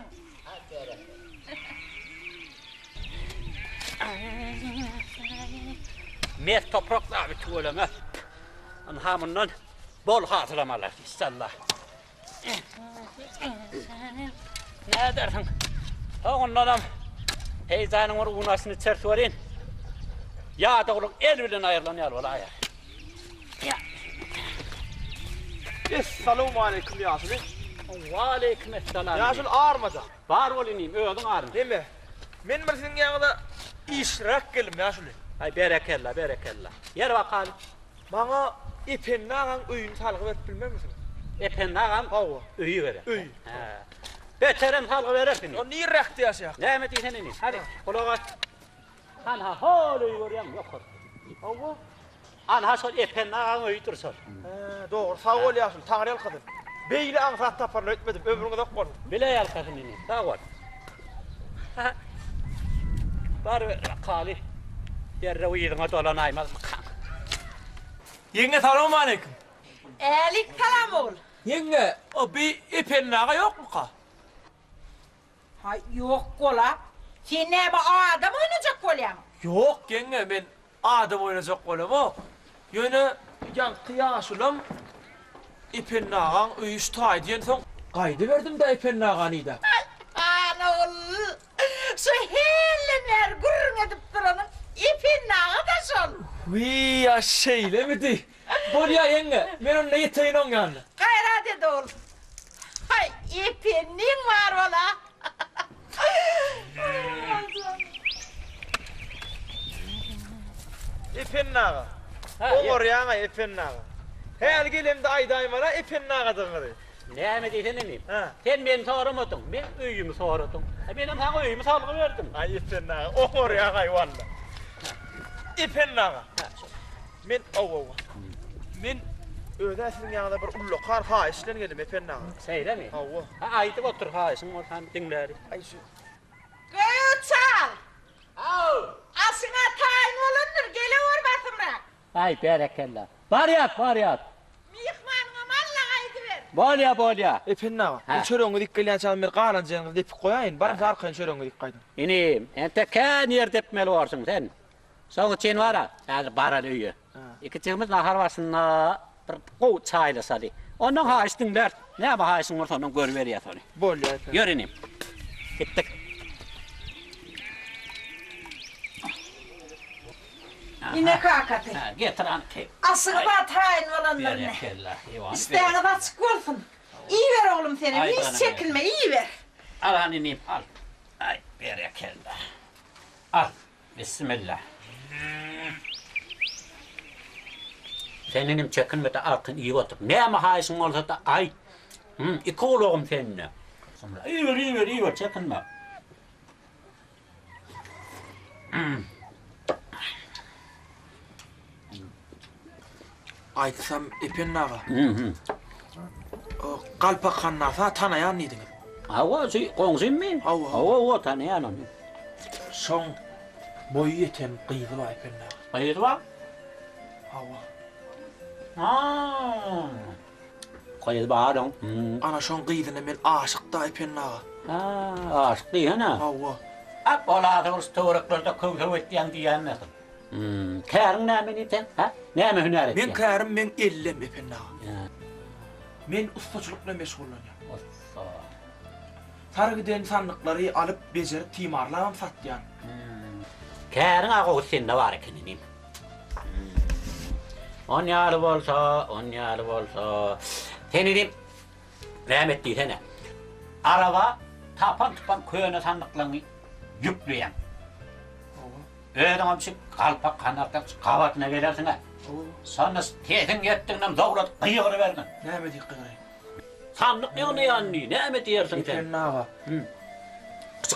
[SPEAKER 3] Met topraklar bir tuğulama. Hamından bol hatırlamalar inşallah. Ne dersin? Ondan heyecanın var unasını içerisi var in. Ya da oğlum el bilen ayarlanıyor valla ya.
[SPEAKER 6] Esselamu aleyküm Yasul.
[SPEAKER 3] Ve aleyküm esselam.
[SPEAKER 6] Yasul ağırmaca.
[SPEAKER 3] Var olayım, öğdün ağrın.
[SPEAKER 6] Değil mi? Men bir senin yanında işrak gelim Yasul.
[SPEAKER 3] Ay berekella. Yer bakalım.
[SPEAKER 6] Bana ipen nağan öyünü salgı verip bilmem misin?
[SPEAKER 3] Epen nağam
[SPEAKER 6] Hava.
[SPEAKER 3] öyü verir.
[SPEAKER 6] Öy.
[SPEAKER 3] Beterem salgı verir beni.
[SPEAKER 6] O niye rekti yaşayak?
[SPEAKER 3] Ne emet isen inin. Hadi kulağa aç. Ha hol öyü görüyorum yok.
[SPEAKER 6] Hava.
[SPEAKER 3] Anha sol epen nağam öyü dursun.
[SPEAKER 6] Doğru sağ ol Yasul. Tanrı kadın. Beyli ansat taparla etmedim. Ömrüne de koydum.
[SPEAKER 3] Bile yalkasın inin. Sağ ol. Var kali. Yerre uyuduna dolanaymaz mı kan?
[SPEAKER 6] Yenge selamu aleyküm.
[SPEAKER 2] Elik salam ol.
[SPEAKER 6] Yenge o bir ipen nağa yok mu ka?
[SPEAKER 2] Ha yok kola. Sen ne bu adam oynayacak kolyam?
[SPEAKER 6] Yok yenge ben adam oynayacak olam o. Yöne yankı Yasul'um ipen nağan öyüş tay diyen son kaydı verdim de ipen nağanıydı.
[SPEAKER 2] Ana ol. Şu hellemler gurrun edip duranın ipin nağı da sol.
[SPEAKER 6] Vii ya şeyle miydi? Bol ya yenge, ben onunla yeteğin on yani.
[SPEAKER 2] Gayra dedi ol. Hay ipinin var ola.
[SPEAKER 6] İpin nağı. Oğur yana ipin nağı. Her gelimde aydaymana ipin nağı dığırı.
[SPEAKER 3] Ne emet isen inin.
[SPEAKER 6] Ha.
[SPEAKER 3] Sen beni soramadın. Ben öyümü soradım. Benim sana öyümü salgı verdim.
[SPEAKER 6] Ay ipin nağı, oğur yana valla. İpin nağı. Men Men ödəsinin yanında bir ullukar ha işlen geldim ipin nağı.
[SPEAKER 3] Seyre mi?
[SPEAKER 6] Hava.
[SPEAKER 3] Ha aytıp otur ha işin ortam dinleri.
[SPEAKER 6] Ay şu.
[SPEAKER 2] Göğü çal.
[SPEAKER 3] Au!
[SPEAKER 2] Asına tayin olundur. Gele vur batımrak.
[SPEAKER 3] Ay berekella. Var yat.
[SPEAKER 2] Mihmanına malla kaydı ver.
[SPEAKER 3] Bol ya.
[SPEAKER 6] İpin nağı.
[SPEAKER 3] Ha.
[SPEAKER 6] Bu çörüğünü dikkaliyen çalın bir qalancağını dip koyayın. Barın sarkayın çörüğünü dikkaydın.
[SPEAKER 3] İnim, ente kan yer depmeli varsın sen. Soğuk için var ha, yani baral üyü. İki çıkımız nahar varsınla bir koğut çayla sali. Onun ha iştin dert. Ne yapı ha işin orta onun gör veriyor sali.
[SPEAKER 6] Bol ya ipin.
[SPEAKER 3] Gör inim. Gittik.
[SPEAKER 2] Yine kakatı.
[SPEAKER 3] Getir anke.
[SPEAKER 2] Asını batayın olanlar ne?
[SPEAKER 3] Berekella.
[SPEAKER 2] İsteğine de açık olsun. İyi ver oğlum seni.
[SPEAKER 3] Ay
[SPEAKER 2] Hiç
[SPEAKER 3] bana
[SPEAKER 2] çekinme. İyi ver.
[SPEAKER 3] Al haninim al. Ay berekella. Al. Bismillah. Seninim çekinme de altın iyi otur. Ne ama haysın olsa da ay. İki oğlum seninle. Sonra iyi ver çekinme.
[SPEAKER 6] Aytsam ipin nağı. O kalpa kannasa tanayan niydin?
[SPEAKER 3] Hava konsin mi? Hava tanıyan onu.
[SPEAKER 6] Son boyu yeten kıydı var ipin nağı.
[SPEAKER 3] Hayır var.
[SPEAKER 6] Hava.
[SPEAKER 3] Koyuz bağırın.
[SPEAKER 6] Ana şoň gyzyna men aşykda epennaga.
[SPEAKER 3] Aşk değil ha.
[SPEAKER 6] Hawa.
[SPEAKER 3] Ak olatyrys töwereklarda köw etdiýän diýänler. Kärin näme diýsen? Ha? Näme hüner etdi?
[SPEAKER 6] Men kärim men ellem epennaga. Men ustaçylykla meşgullanýar.
[SPEAKER 3] Usta.
[SPEAKER 6] Targiden sandyklary alyp bejerip timarlam satýan.
[SPEAKER 3] Kärin ago sende bar ekeni. On ýaly bolsa. Seni rahmet diýsene. Araba tapan köýüne sandyklaryny ýükleýän. Öýdüňem şu galpak kanardan gabatyna gelersiň ha. Sonra tetin getdiňden dowlat gyýyry berdi.
[SPEAKER 6] Näme diýýär?
[SPEAKER 3] Sandyk ýony ýandy. Näme diýersiň sen?
[SPEAKER 6] Epennaga.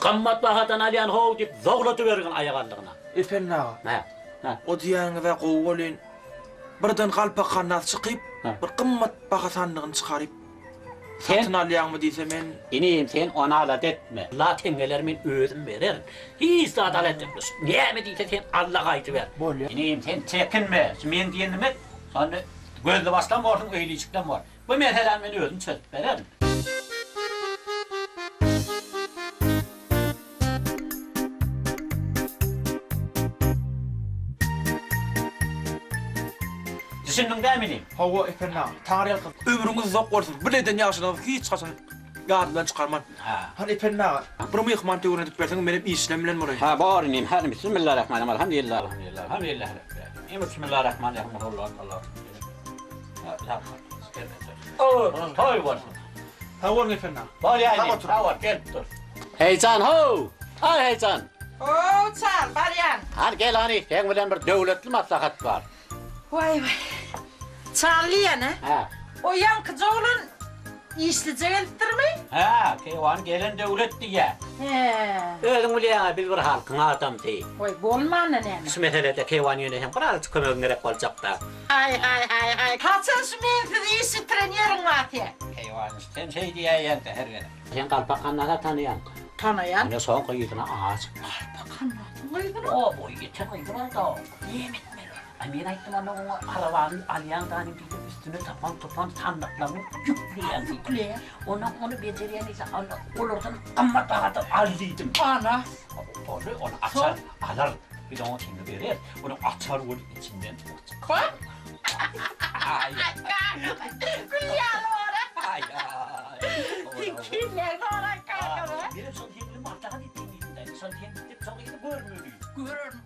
[SPEAKER 3] Qammat bahatan alyan how dip dowlaty bergen aýagandygyna.
[SPEAKER 6] Epennaga.
[SPEAKER 3] Ha.
[SPEAKER 6] O diýäňe we gowulen birden galpak kanat çykyp, bir qymmat baha sandygyny çykaryp satyn alýanmy diýse men
[SPEAKER 3] Inim sen ona alat etme. La tengeler men özüm berer. Hiç adalet etmez. Näme diýse sen Allaha aýtyp ber. Inim sen çekinme. Men diýenime sonra gözle baslan bolsun öýliçikden bar. Bu meselen men özüm çözüp bererim. Düşündün dämini?
[SPEAKER 6] Hawa epennaga. Taňryl ömrüňiz zok bolsun. Bileden ýaşyňyzy hiç gaçan ýadydan çykarman. Hal epennaga. Bir myhman töwrüne edip berseň menem işlem bilen bolar.
[SPEAKER 3] Ha bar inim. Hadi bismillahirrahmanirrahim. Elhamdülillah. Bismillahirrahmanirrahim. Allah. Toy var.
[SPEAKER 6] Hawa epennaga.
[SPEAKER 3] Var ya. Var gel dur. Heýcan ho. Ay heýcan.
[SPEAKER 2] Çal baryan.
[SPEAKER 3] Hadi gel hani. Sen bilen bir döwletli maslahat var.
[SPEAKER 2] Vay. Çalýan ha?
[SPEAKER 3] Ha.
[SPEAKER 2] O yankı oğlun işlice geldirmi?
[SPEAKER 3] Ha, kewan gelen döwlet diýe. Özüň bilýän bir halkyň adam diýi.
[SPEAKER 2] Vay bolmany näme?
[SPEAKER 3] Şu meselede kewan ýöne hem biraz kömek gerek boljak da.
[SPEAKER 2] Ay. Kaçan şu men işi trenerin atya.
[SPEAKER 3] Kewan sen şey diýýän her ýere. Sen galpakanlara tanıyan.
[SPEAKER 2] Tanıyan?
[SPEAKER 3] Ne son gyýdyna ağaç.
[SPEAKER 2] Galpakanlar.
[SPEAKER 3] O boy geçen gyýdyna da. Yemin Amin aýtdym ana o arabanın alýandan gidip üstüne tapan sandyklaryny ýükleýän. Onu bejerýän ise olardan qammat bagada aldydım.
[SPEAKER 2] Ana.
[SPEAKER 3] Onu açar, alar. Bir de onu tindi berer. Onu açar ol içinden çıkar.
[SPEAKER 2] Bak.
[SPEAKER 3] Ay.
[SPEAKER 2] Gülýär ora.
[SPEAKER 3] Ay.
[SPEAKER 2] Kimler ora kalkar?
[SPEAKER 3] Bir son tindi martaga ditdiğinde son tindi çok iyi görmüyor.
[SPEAKER 2] Görün.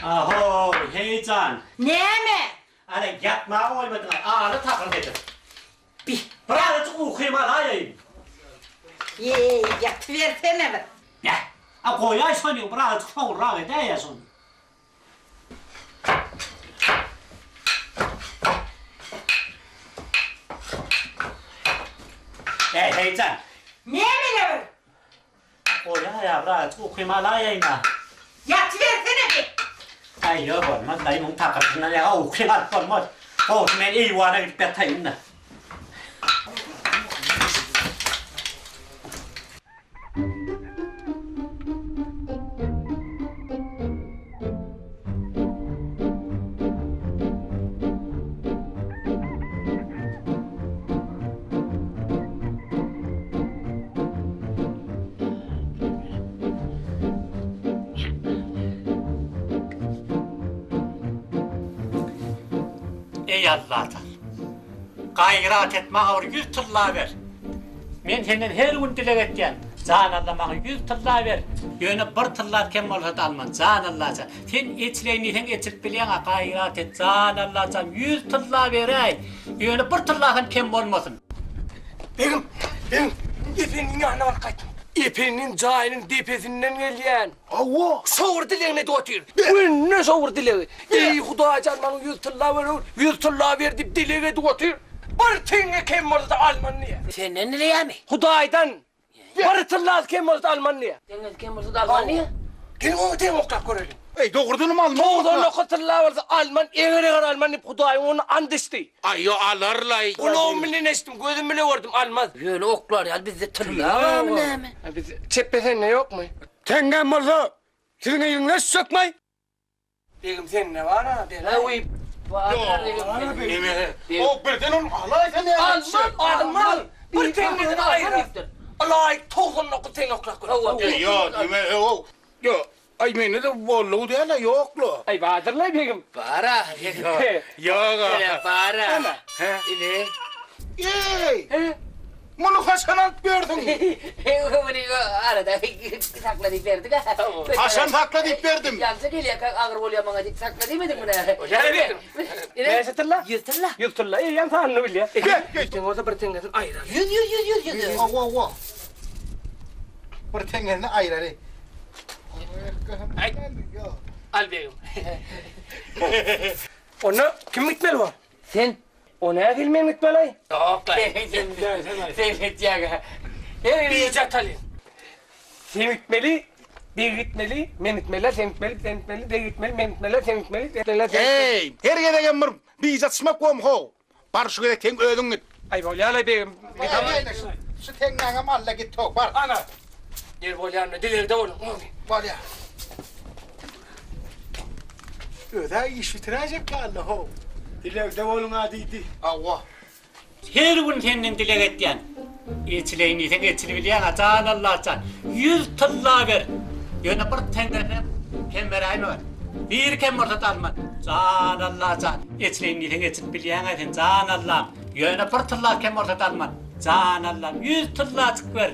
[SPEAKER 3] Aho, heyecan.
[SPEAKER 2] Näme?
[SPEAKER 3] Ana yapma olmadı. Ağını takıl dedim. Birazcık okuyayım alayım.
[SPEAKER 2] Yatıversene bir.
[SPEAKER 3] Ne? Koyay sanıyor, birazcık sonra gidiyorsun. Heyecan.
[SPEAKER 2] Näme var?
[SPEAKER 3] Koyay ya, birazcık okuyayım alayım ha.
[SPEAKER 2] Yatıversene bir.
[SPEAKER 3] Ay yok olmaz, dayımın takıldığına ya okuyayım olmaz. Olsun ben iyi vana gidip yatayım da. Ey Allah'tan, gayret etme ağır 100 tılla ver. Men senden her gün dilek etken, can Allah'ma 100 tılla ver. Yönü bir tılla kem olsa da alman, can Allah'tan. Sen içleyini sen içip bilen gayret et, can Allah'tan 100 tılla ver. Yönü bir tılla kem olmasın.
[SPEAKER 6] Benim efendinin yanına var kaydım. Efendinin cahinin depesinden gelyen.
[SPEAKER 5] Allah.
[SPEAKER 6] Soğur dileğine de otur. Ne soğur dileği? Ey Hudacan bana 100 tılla ver, 100 tılla ver deyip dileğine de otur. Bir tane kem olsa Almanya.
[SPEAKER 7] Senden nereye mi?
[SPEAKER 6] Hudaydan. Bir tılla kem olsa Almanya.
[SPEAKER 7] Senden kim olsa da Almanya?
[SPEAKER 6] Gelin onu tem oklap görelim.
[SPEAKER 4] Ey doğurdun mu Alman?
[SPEAKER 6] Toğdan o tılla varsa Alman, eğer Alman deyip Hudayın onu andıştı.
[SPEAKER 4] Ay yo alırlar.
[SPEAKER 6] Kulağım bile neştim, gözüm bile vurdum Alman.
[SPEAKER 7] Böyle oklar ya bizde tırla mı ne mi?
[SPEAKER 6] Biz çepesen ne yok mu?
[SPEAKER 9] Tengem olsa sizin elinize sökmeyin.
[SPEAKER 6] Begim sen ne var ha?
[SPEAKER 7] Ne uyup?
[SPEAKER 4] O birden onu alaysa ne?
[SPEAKER 6] Alman! Bir tane ayrı. Alay toğdan oku sen oklak görelim.
[SPEAKER 4] Yo deme o. Yo ay meni de bollu diye la yok lo.
[SPEAKER 6] Ay Bahadır'la begim.
[SPEAKER 7] Para.
[SPEAKER 4] Yok.
[SPEAKER 7] Para. Ne?
[SPEAKER 4] Ey. Bunu Hasan alıp gördün mü?
[SPEAKER 7] Bunu arada sakladık verdik ha.
[SPEAKER 4] Hasan sakla deyip verdim.
[SPEAKER 7] Yansı geliyor ağır oluyor bana dik sakla demedik mi ne?
[SPEAKER 6] Öyle mi? Ne satırla?
[SPEAKER 7] Yırtırla.
[SPEAKER 6] Yırtırla. İyi yan tanrı bil ya. Sen o da bir tane ayrı.
[SPEAKER 7] Yüz.
[SPEAKER 4] Wow. Bir tengerini ayrı.
[SPEAKER 6] Al begim. Onu kim gitmeli var?
[SPEAKER 7] Sen.
[SPEAKER 6] O ne filmin gitmeli?
[SPEAKER 7] Yok lan. Sen gidecek.
[SPEAKER 6] Bir catalı. Sen gitmeli. Bir gitmeli, men gitmeli, sen gitmeli, bir gitmeli, men gitmeli, sen gitmeli,
[SPEAKER 4] Hey, her yere gelmir. Bir izatışma kom ho. Bar şu yere ten ödün git.
[SPEAKER 6] Ay bolyala begim.
[SPEAKER 4] Şu tengen alla git tok bar.
[SPEAKER 6] Ana. Yer bolyana dilerde oğlum.
[SPEAKER 4] Bolya. Öda iş bitirecek kaldı ho.
[SPEAKER 9] Dilekte olun adiydi.
[SPEAKER 4] Allah.
[SPEAKER 3] Her gün senden dilek etken. İçleyini sen içli bilen can Allah'tan 100 tılla ver. Yönü bir tengene kem verayım var. Bir kem ortada alman. Can Allah'tan içleyini sen içli bilen sen can Allah'ım. Yönü bir tılla kem ortada alman. Can Allah'ım 100 tılla açık ver.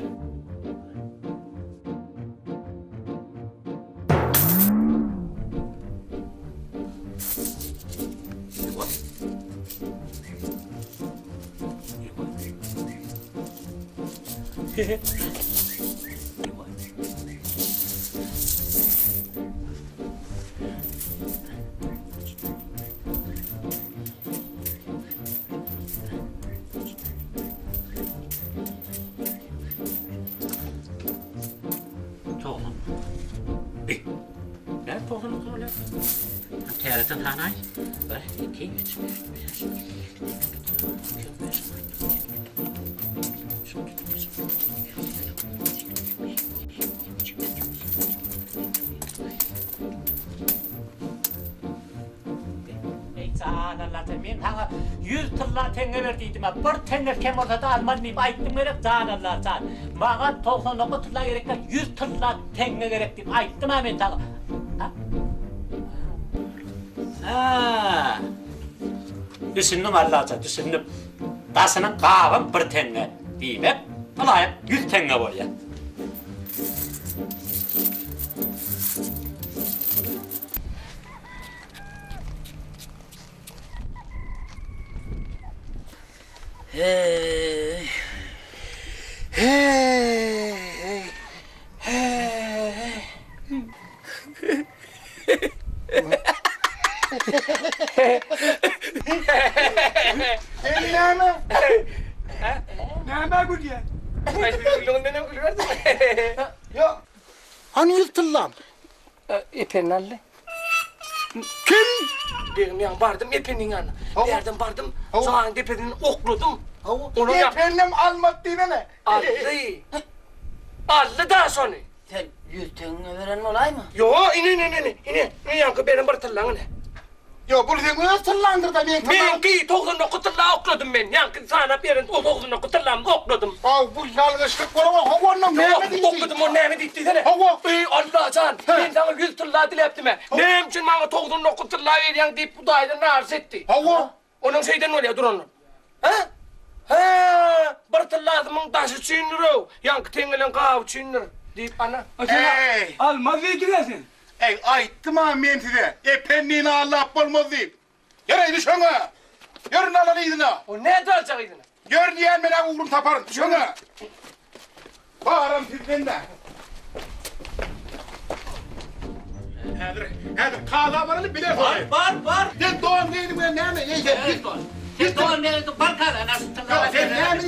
[SPEAKER 3] Toğlum. Ne toğlum öyle? Tereten hanay. Bir, iki, üç, beş. Can Allah'tan men sana 100 tılla tenge verdiydim ha. Bir tenge kem ortada alman deyip ayttım gerek can Allah'tan. Bana 99 tılla gerek 100 tılla tenge gerek deyip ayttım ha men sana. Ha. Düşündüm Allah'tan düşündüm. Tasının kahvım bir tenge deyip hep alayım 100 tenge oluyor.
[SPEAKER 7] Hey. Hey. Hey.
[SPEAKER 4] Hani yırtıllam?
[SPEAKER 6] Epennalle.
[SPEAKER 4] Kim?
[SPEAKER 6] Ben bardım epenin yanına. Derdim bardım. Soğan tepeden okladım. Onu
[SPEAKER 4] Efendim almattığına ne?
[SPEAKER 6] Allı daha sonra.
[SPEAKER 7] Sen yüztüğünü veren olay mı?
[SPEAKER 6] Yo, ine. Yankı benim bir tırlanı ne?
[SPEAKER 4] Yo bunu sen yırtıllandır da ben
[SPEAKER 6] Ben ki toğdunu kutırla okladım ben. Yankı sana bir toğdunu kutırla okladım.
[SPEAKER 4] Bu yalgışlık var ama havanla Mehmet iyisi.
[SPEAKER 6] Okladım o Mehmet iyisi sene.
[SPEAKER 4] Hava.
[SPEAKER 6] Ey Allah can, ben sana 100 tırla dileptim he. Neyim için bana toğdunu kutırla veriyen deyip bu dayda narz etti.
[SPEAKER 4] Hava.
[SPEAKER 6] Onun şeyden oluyor dur onun. Ha? Bir tırladımın taşı çiğnir o. Yankı tengelen kav çiğnir. Deyip ana.
[SPEAKER 4] Ey.
[SPEAKER 9] Almaz diye gidersin.
[SPEAKER 4] Ey ayıttım ha ben size. Efendiğine Allah olmaz deyip. Yere düşene. Yarın alalıydın ha.
[SPEAKER 6] O ne dalacaktın?
[SPEAKER 4] Gör diyen ben uğrum taparım. Düşene. Bağırım sizden de. Hadi kağıda varını bilir.
[SPEAKER 7] Var.
[SPEAKER 4] Sen doğan değilim ben ne mi?
[SPEAKER 7] Sen doğan nerede? Var kala nasıl tırla?
[SPEAKER 4] Sen ne mi?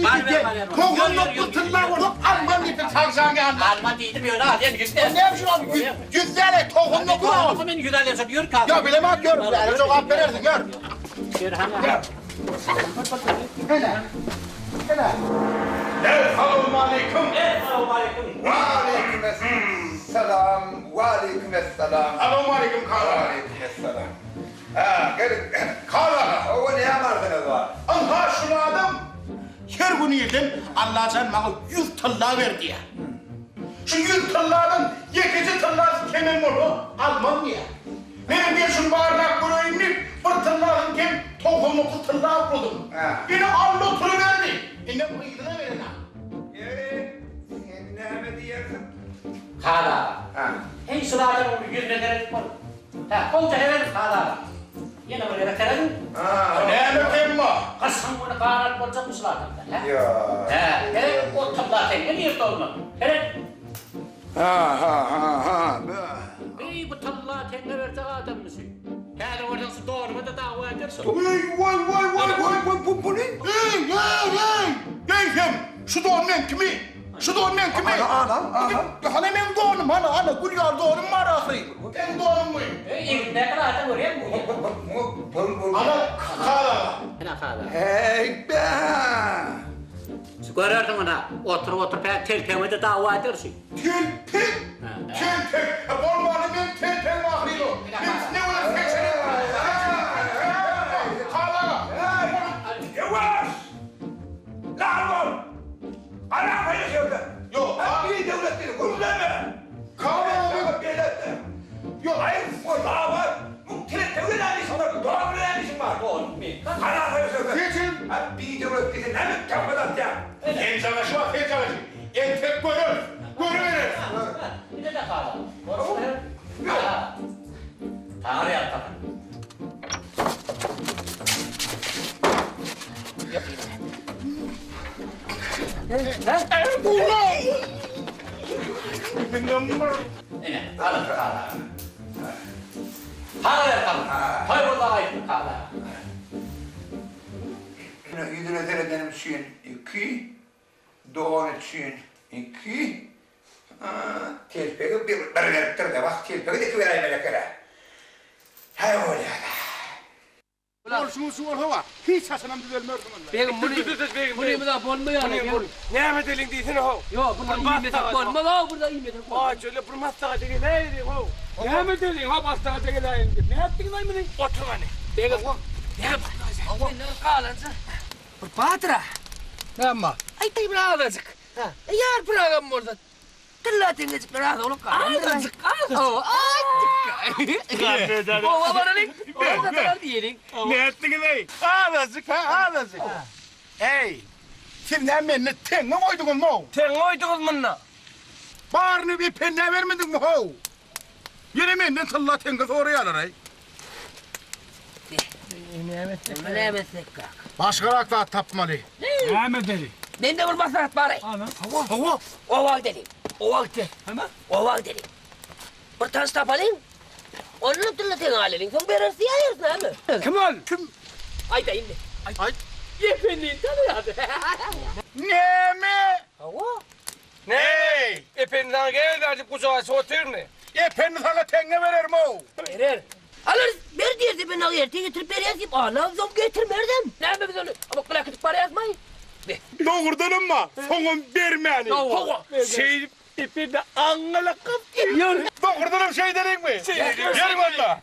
[SPEAKER 4] Toğunluk bu tırlar olup Alman gibi saksan geldi.
[SPEAKER 7] Alman değildim öyle alyan yüzde.
[SPEAKER 4] Ne yapıyorsun abi? Güzel toğunluk bu.
[SPEAKER 7] Toğunluk ben yüzde yürü kalk.
[SPEAKER 4] Ya bilemem gör. Yani çok hap verirsin gör.
[SPEAKER 7] Yürü hemen.
[SPEAKER 4] Hele. Esselamu aleyküm.
[SPEAKER 5] Ve aleykümselam. Ve aleykümselam.
[SPEAKER 4] Esselamu aleyküm kara.
[SPEAKER 5] Aleykümselam. Ha, gelin.
[SPEAKER 4] Kara.
[SPEAKER 5] O ne yapardınız var?
[SPEAKER 4] Aha şunu adam. Her gün yedim. Allah sen bana 100 tırla ver diye. Şu 100 tırlardan yekici tırlar kimin bunu? Alman diye. Benim bir şu bardak burayını bir tırlarım kim? Tohumlu tırlar buldum. Yine allı tırı verdi. Yine bu iyiliğine verin ha.
[SPEAKER 5] Sen ne mi diyorsun?
[SPEAKER 7] Kala. Hey sıradan onu yüzüne gerek var. Ha, kolca hemen kala. Yine oraya kerelim.
[SPEAKER 4] Ne mi mi?
[SPEAKER 7] Kasım bunu karar olacak mı sıradan?
[SPEAKER 5] Ya.
[SPEAKER 7] He, o tabla tenge niye olma? Evet.
[SPEAKER 5] Ha.
[SPEAKER 7] Ey bu tabla tenge verecek adam mısın? Yani oradan su doğru da dava edersin.
[SPEAKER 4] Vay bu ne? Hey şu doğumdan kimi? Şu doğumdan kimi?
[SPEAKER 5] Anam.
[SPEAKER 4] Hani ben doğum ana Gülyar doğum marası. Ben doğum mu?
[SPEAKER 7] Ne kadar da oraya mı?
[SPEAKER 4] Ana kala.
[SPEAKER 7] Ne kadar?
[SPEAKER 5] Hey be.
[SPEAKER 7] Görürdün ona. Otur telpeme de dava edersin.
[SPEAKER 4] Telpek. Olmadı ben telpek mahvilo. Biz ne olur seçelim. Kala.
[SPEAKER 5] Yavaş. Larvon. Ana paylaşıyordu.
[SPEAKER 4] Yok.
[SPEAKER 5] Bir devletleri kurulama.
[SPEAKER 4] Kala.
[SPEAKER 5] Yok hayır. O daha var. Bu devlet anlaşım var. Doğru bir anlaşım var. Ana paylaşıyordu.
[SPEAKER 4] Seçin.
[SPEAKER 5] Bir devletleri ne mi kapıdan ya?
[SPEAKER 4] En savaşı var. En savaşı. En tek görür. Görür.
[SPEAKER 7] Bir de kala. Kala. Tanrı yaptı. Ne? Kala. Hay vallahi kala.
[SPEAKER 5] Yüzüne tereden için 2, doğan için 2, telpeki bir veriptir de bak telpeki de vereyim melekere. Hay öyle ya.
[SPEAKER 4] Olsun var. Hiç saçınam düzelmiyordum onlar.
[SPEAKER 6] Benim bunu da bolma yani. Ne mi delin değilsin o? Yok burada iyi metak bolma da burada iyi metak bolma. Şöyle bu masaya değil neydi o? Ne mi delin ha masaya değil neydi? Ne yaptın lan beni? Otur hani. Dega. Ne yaptın? Ne kalansa? Bu patra.
[SPEAKER 4] Ne ama?
[SPEAKER 6] Ay tay bırakacak. Yar bırakam burada. Tilla tengecik bırak oğlum kalan. Azıcık. Azıcık. O bana ne? O kadar diyelim.
[SPEAKER 4] Ne ettin ey? Ağlasık. Hey. Sen ne tenge koydun mu?
[SPEAKER 6] Sen oydun mu ne?
[SPEAKER 4] Bağırını bir penne vermedin mi ho? Yine menden talla tenge oraya alır ey.
[SPEAKER 6] Ne meslek kak.
[SPEAKER 4] Başkarak da tapmalı.
[SPEAKER 9] Näme deli?
[SPEAKER 6] Ben de bir maslahat bari.
[SPEAKER 9] Ana.
[SPEAKER 4] Hava.
[SPEAKER 6] Oval dedim.
[SPEAKER 9] Oval de. Hemen.
[SPEAKER 6] Oval dedim. Bir tas tapalım. Onun tırlatın alalım. Son bir arası yayırsın abi.
[SPEAKER 9] Kim ol? Kim?
[SPEAKER 6] Aytayım de.
[SPEAKER 4] Ay.
[SPEAKER 6] Efendim tanıyadı.
[SPEAKER 4] Neme?
[SPEAKER 6] Hava.
[SPEAKER 4] Hey!
[SPEAKER 6] Efendim gel verdik kucağa soğutur ne?
[SPEAKER 4] Efendi sana tenge veririm o.
[SPEAKER 6] Verir. Alırız. Bir derdi ben ağır getirip ver yazayım. Anam zom getirmerdim. Ne yapayım biz onu? Ama kulakıtıp para yazmayın.
[SPEAKER 4] Doğrudan mı? Sonun vermeyeni.
[SPEAKER 6] Hava.
[SPEAKER 9] Şey ipinde angala kap geliyor.
[SPEAKER 4] Doğrudan şey dedik mi? Yerim valla.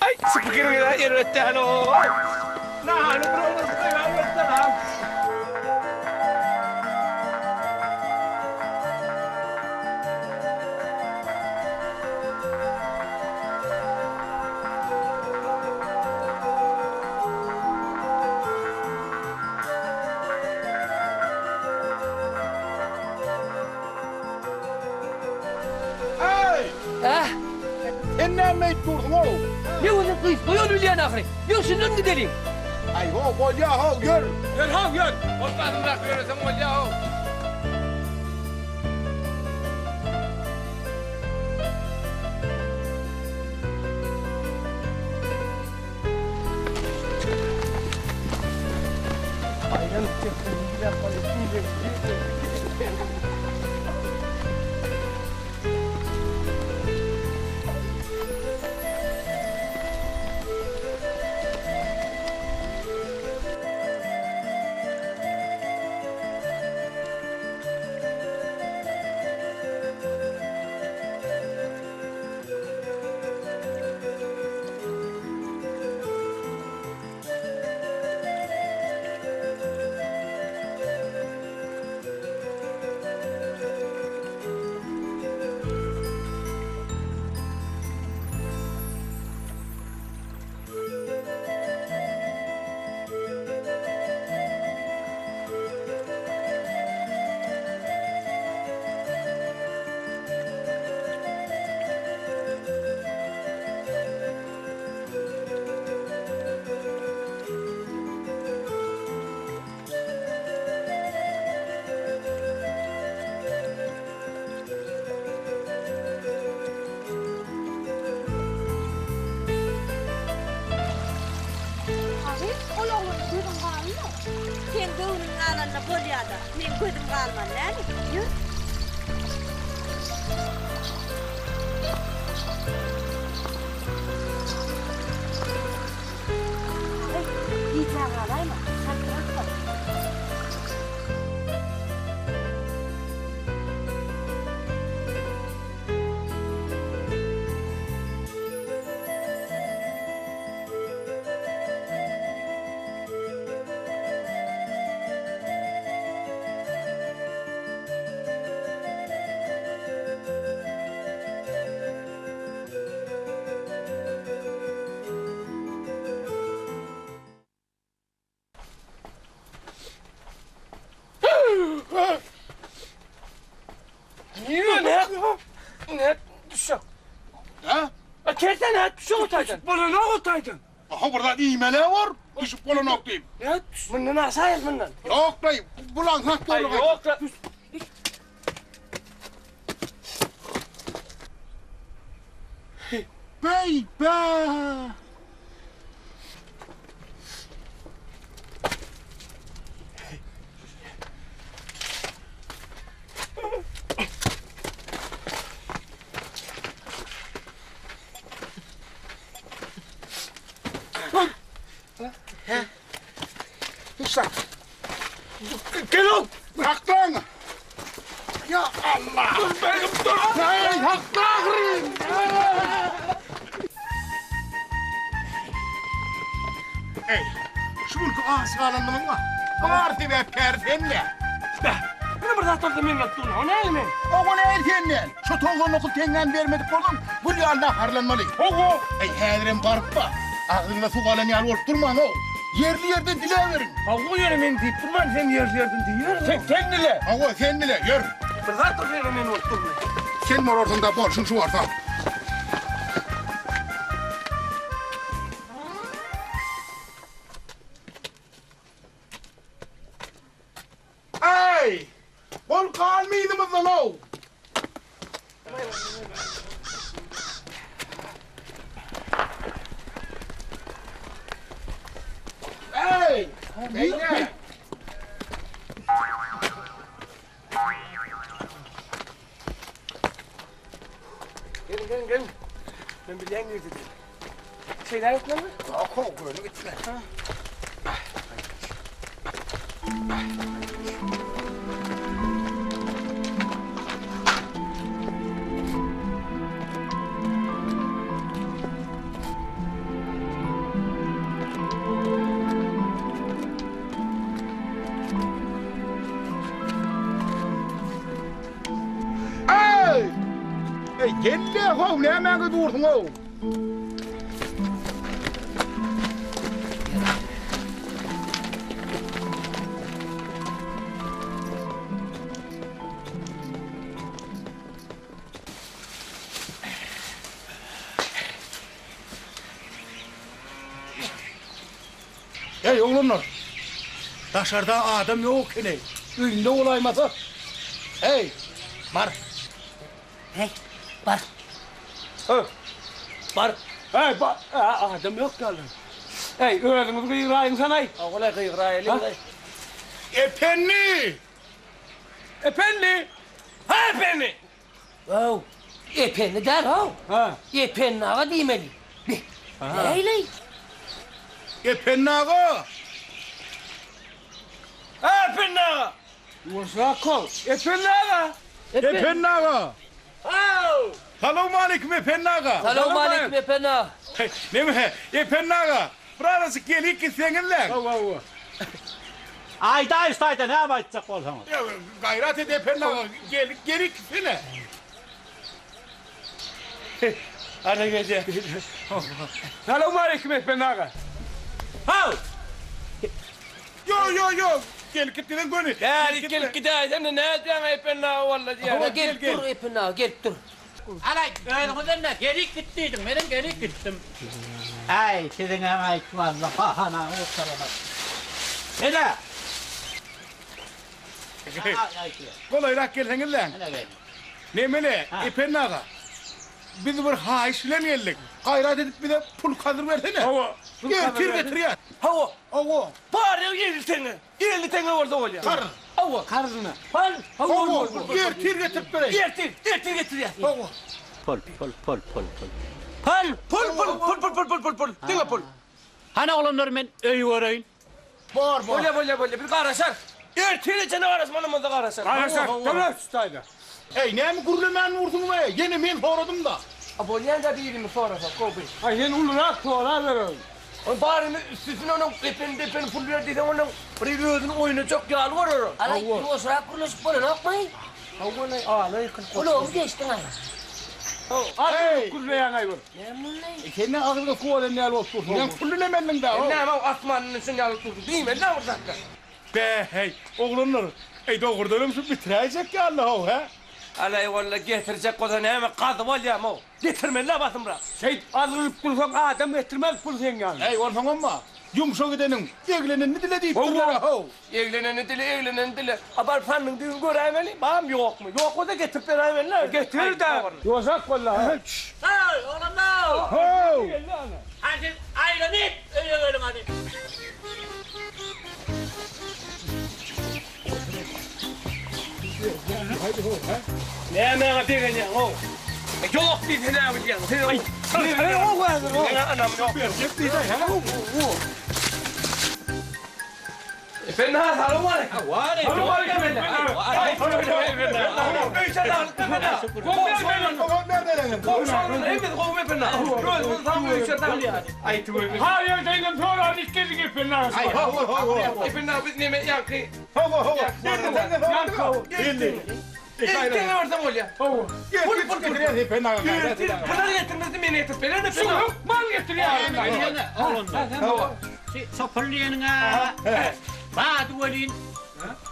[SPEAKER 9] Ay sıkı girmeye yerletti halo. Nah, bro,
[SPEAKER 6] Ah.
[SPEAKER 4] Sen ne yapmayı durdun o?
[SPEAKER 6] Ne oldu kız? Koyun ülüyen ahri. Yok şundan gidelim.
[SPEAKER 4] Ay ho kolya ho gör.
[SPEAKER 9] gör ha gör. Olmazım da görürsem ol ya.
[SPEAKER 8] Sen göğünün ağlarına bolyada, men gözüm kalman ne? Yürü. Yiğitler ağlayma, sen bırakma.
[SPEAKER 6] Ne düşüyor?
[SPEAKER 4] Ha?
[SPEAKER 6] Kerten ne düşüyor otaydın?
[SPEAKER 9] Bana ne otaydın?
[SPEAKER 4] Aha burada iğmeler var. Düşüp kolun oklayayım.
[SPEAKER 6] Ne düş? Bundan asayız bundan.
[SPEAKER 4] Yok dayı. Bulan hak
[SPEAKER 6] Ay
[SPEAKER 4] doğru.
[SPEAKER 6] yok la.
[SPEAKER 4] Bey be. İşte.
[SPEAKER 9] Gel ol.
[SPEAKER 4] Haktan. Ya Allah.
[SPEAKER 9] Benim dur.
[SPEAKER 4] Hey haktan. Hey. Şu bulku ağası alanımın var. Parti ve pertenle.
[SPEAKER 6] Ne burada tuttum ben yaptım. O ne elmi?
[SPEAKER 4] Oğul erkenle. Şu toğun okul tengen vermedik oğlum. Bu yalda harlanmalı.
[SPEAKER 9] Oğul.
[SPEAKER 4] Ey hedirim barkma. Ağzında su kalan yal olup durma o. Yerli yerde dile verin.
[SPEAKER 6] Havu yerim deyip durman sen yerlerden diyor.
[SPEAKER 9] Sen kendine.
[SPEAKER 4] Hava kendine yer.
[SPEAKER 6] Burada dur benim ben oturma.
[SPEAKER 4] Sen mor ortanda borçun şu orta. Ol kalmaydımızdan o. Hey! Beyler!
[SPEAKER 6] Gelin. Ben bir yan girdim. Şeyler yok lan mı?
[SPEAKER 5] Oku böyle gitme.
[SPEAKER 4] Hey! Hey, gelle ho, ne hemen durdun o? Hey oğlumlar. Dışarıda adam yok ki ne? Ünlü olaymasa. Hey, var.
[SPEAKER 6] Hey, var. Var. Hey, var. Adam yok galiba. Hey, öğrendiniz kıyırayın sana. Oğlum kıyırayın.
[SPEAKER 4] Efendi!
[SPEAKER 6] Efendi. Ha efendi.
[SPEAKER 10] Oh, efendi der ha.
[SPEAKER 6] Ha.
[SPEAKER 10] Efendi ağa demeli. Neyle?
[SPEAKER 4] Efendi ağa!
[SPEAKER 6] Ha efendi ağa. Yoksa kol. Efendi ağa.
[SPEAKER 4] Efendi ağa!
[SPEAKER 6] Oh.
[SPEAKER 4] Selamun aleyküm efendi ağa!
[SPEAKER 10] Selamun aleyküm efendi ağa.
[SPEAKER 4] Ne mi? Efendi ağa! Burası gelik ki seninle.
[SPEAKER 3] Ayda istayda ne yapacak olsanız?
[SPEAKER 4] Gayret et efendi ağa. Gelik sene.
[SPEAKER 6] Hadi gece. Selamun aleyküm efendi ağa. Ha.
[SPEAKER 4] Yo. Gelik gittiğin gönü.
[SPEAKER 6] Gel gidelim ne edeceğim efendi ağa vallahi ya.
[SPEAKER 10] Gel dur efendi ağa gel dur.
[SPEAKER 7] Alay, öyle ne? Gerik gittiydim, benim gerik gittim. Ay, sizin ay vallahi bahana o tarafa. Ne de?
[SPEAKER 4] Kolayrak gelseniz lan. Ne mele? Efendi ağa. Biz bir haişlen geldik. Gayret edip bir de pul kaldır versene.
[SPEAKER 6] Hava.
[SPEAKER 4] Getir ya.
[SPEAKER 6] Hava.
[SPEAKER 4] Hava.
[SPEAKER 6] Bari 50 tane orada ol ya.
[SPEAKER 4] Kar.
[SPEAKER 6] Hava. Karızına. Hal.
[SPEAKER 4] Hava. Getir böyle.
[SPEAKER 6] Getir ya.
[SPEAKER 4] Hava.
[SPEAKER 3] Pol.
[SPEAKER 6] Pul. Dinle pul.
[SPEAKER 3] Hani oğlumlar ben öy göreyim.
[SPEAKER 4] Var.
[SPEAKER 6] Böyle bir karasar. Ertiyle canavar asmanımızda karasar. Karasar. Tamam ustaydı.
[SPEAKER 4] Ey ne mi gurlemen vurdun be? Yine ben horadım da.
[SPEAKER 6] Abolyan da değilim sonra kopi. Ay sen uluna sonra verin. O bari sizin onun epen pulver dedi onun riviyonun oyunu çok yağlı var o.
[SPEAKER 10] Alay yoksa kuruluş böyle yapmayın.
[SPEAKER 6] Hava ne ağlay kıl.
[SPEAKER 10] Oğlum geçtin ay.
[SPEAKER 6] Ay kulleyen ay var.
[SPEAKER 4] Senin ağzında kuvadan ne olsun? Ben kullemenin da.
[SPEAKER 6] Ne ama asmanın sinyal tuttu değil mi? Ne olacak?
[SPEAKER 4] Be hey oğlunlar. Ey doğrudan mısın bitirecek ya Allah ha?
[SPEAKER 6] Alay vallahi getirecek o da ne ama kadı var ya ama. Getirme ne basın bırak. Şey azılıp bulsan adam getirmez bulsan yani.
[SPEAKER 4] Ey var tamam mı? Yumuşak edenin, evlenin ne dilediği pırlara ho.
[SPEAKER 6] Evleneni dili. Abar fanın düğün göremeli. Bağım yok mu? Yok o da getirip veremeler. Getir de. Yozak vallahi.
[SPEAKER 7] Hey, oğlum ne?
[SPEAKER 4] Ho.
[SPEAKER 7] Hadi ayrılıp öyle hadi.
[SPEAKER 6] Ne hemen degen ya o. Yok bir tane yapacağım. Ne o var o. Anam yok. Efendim selam aleyküm. Selam aleyküm efendim.
[SPEAKER 7] Baduvalin.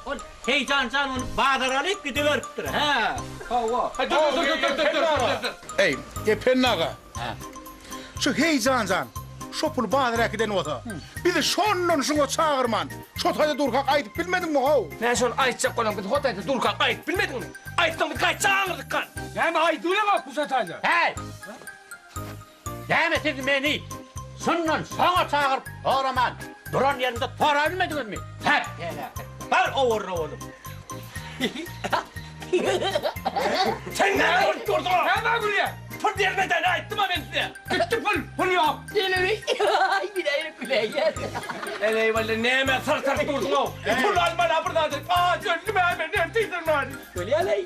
[SPEAKER 7] O heyecancan onu bağırarak gidiveriptir. Ha.
[SPEAKER 6] Dur.
[SPEAKER 4] Ey, efendi ağa. Şu heyecancan, şopul badrakiden oda. Bir de şondan şuna çağırman. Şotayda durkak aytıp bilmedin mi ho?
[SPEAKER 6] Ben son aytacak kolan bir hotayda durkak ayt bilmedin mi? Ayttan bir kayt çağırdık kan. Yani aytıyla bak bu satayla.
[SPEAKER 7] Hey! Demetin beni. Sunnan sana çağırıp doğraman. Duran yerinde doğrabilmedin mi? Hep hele. Var oğurlu oğlum.
[SPEAKER 6] Sen ne durdun? Hemen buraya. Pır yermeden ayttım ben size. Gitti pır yok.
[SPEAKER 10] Deli ay bir ayrı kuleye.
[SPEAKER 6] Eley vallahi ne hemen sar durdun o. Pır almana buradadır. Gönlüm hemen neredeydin lan?
[SPEAKER 10] Böyle alay.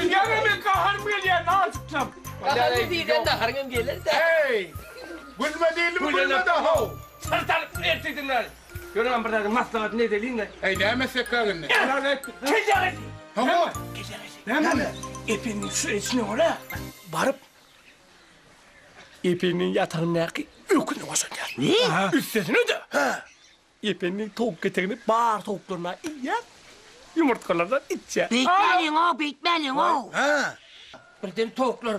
[SPEAKER 6] Gelme kaharım geliyor ne açıklam.
[SPEAKER 10] Kaharım birden de harım gelir de.
[SPEAKER 4] Hey! Gülme değil mi gülme de ho?
[SPEAKER 6] Sar erteydin lan. Görün buradadır maslahat ne delin de.
[SPEAKER 4] Hey ne meslek kalın ne?
[SPEAKER 6] Kecaret.
[SPEAKER 4] Ho!
[SPEAKER 6] Ne? İpinin şu içine oraya varıp İpinin yatağındaki ökünü başa gel. Ne? Üstesine de. İpinin tavuk getirip bağır tavuklarına yer. Yumurtkalardan içer.
[SPEAKER 10] Bitmelin o, bitmelin o.
[SPEAKER 4] Ha!
[SPEAKER 10] Birden tavuklar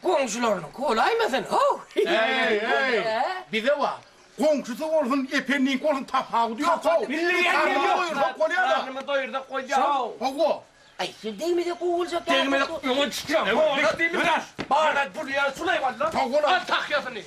[SPEAKER 10] komşularının kolay mısın? Oh.
[SPEAKER 4] Hey! Bize var. Komşusu olsun, efendinin olsun tapağı diyor ho.
[SPEAKER 6] Billahi karnımı doyur da koyacağım.
[SPEAKER 4] Ho!
[SPEAKER 10] Ay sen değil mi de kovulacak ya?
[SPEAKER 6] Gelme de yoğun çıkacağım. Yoğun değil mi biraz? Bağır da buraya sulay var lan.
[SPEAKER 4] Tavuk
[SPEAKER 6] Al takyasını.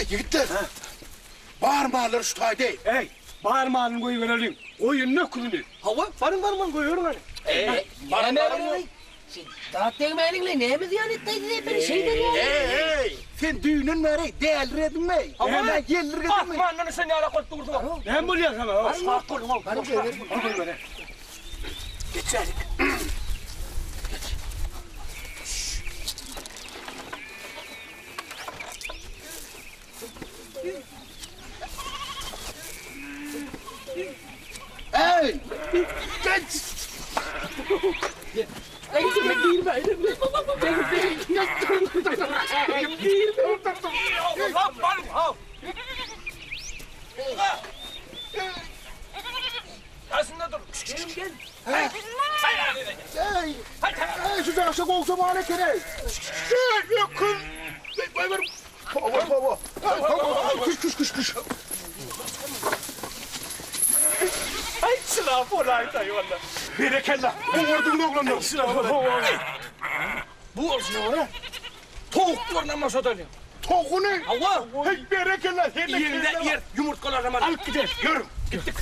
[SPEAKER 4] Yigitler. Bağırmalar şu tayda.
[SPEAKER 6] Hey, bağırmağını koyu verelim. Koyun ne kulünü? Hava, varın koyuyorum hani.
[SPEAKER 10] Bağırmağını. Dağıt değmeyeninle neyimiz yani etteydi beni şeyden ya.
[SPEAKER 4] Hey! Sen düğünün nereye? Değerliredin mi? Hemen yerliredin mi?
[SPEAKER 6] Atmanını sen yara koydurdun. Ben buraya sana. Sağ kolum ol.
[SPEAKER 10] Benim söylerim.
[SPEAKER 6] Geçelim.
[SPEAKER 4] Hey! Geç!
[SPEAKER 6] Aslında dur. Gel.
[SPEAKER 4] Hey! Hey! Şu tarafta kovsam hale kere. Yakın! Ver! Baba! Kış!
[SPEAKER 6] Ay sınav olaydı valla. Berekella.
[SPEAKER 4] Bu vurdun oğlanlar.
[SPEAKER 6] Bu olsun oraya. Tavuklarına masada ne?
[SPEAKER 4] Toğu ne?
[SPEAKER 6] Allah.
[SPEAKER 4] Hey berekeler.
[SPEAKER 6] Yerinde yer yumurtkalar zaman. Alıp gidelim.
[SPEAKER 4] Yürü. Gittik.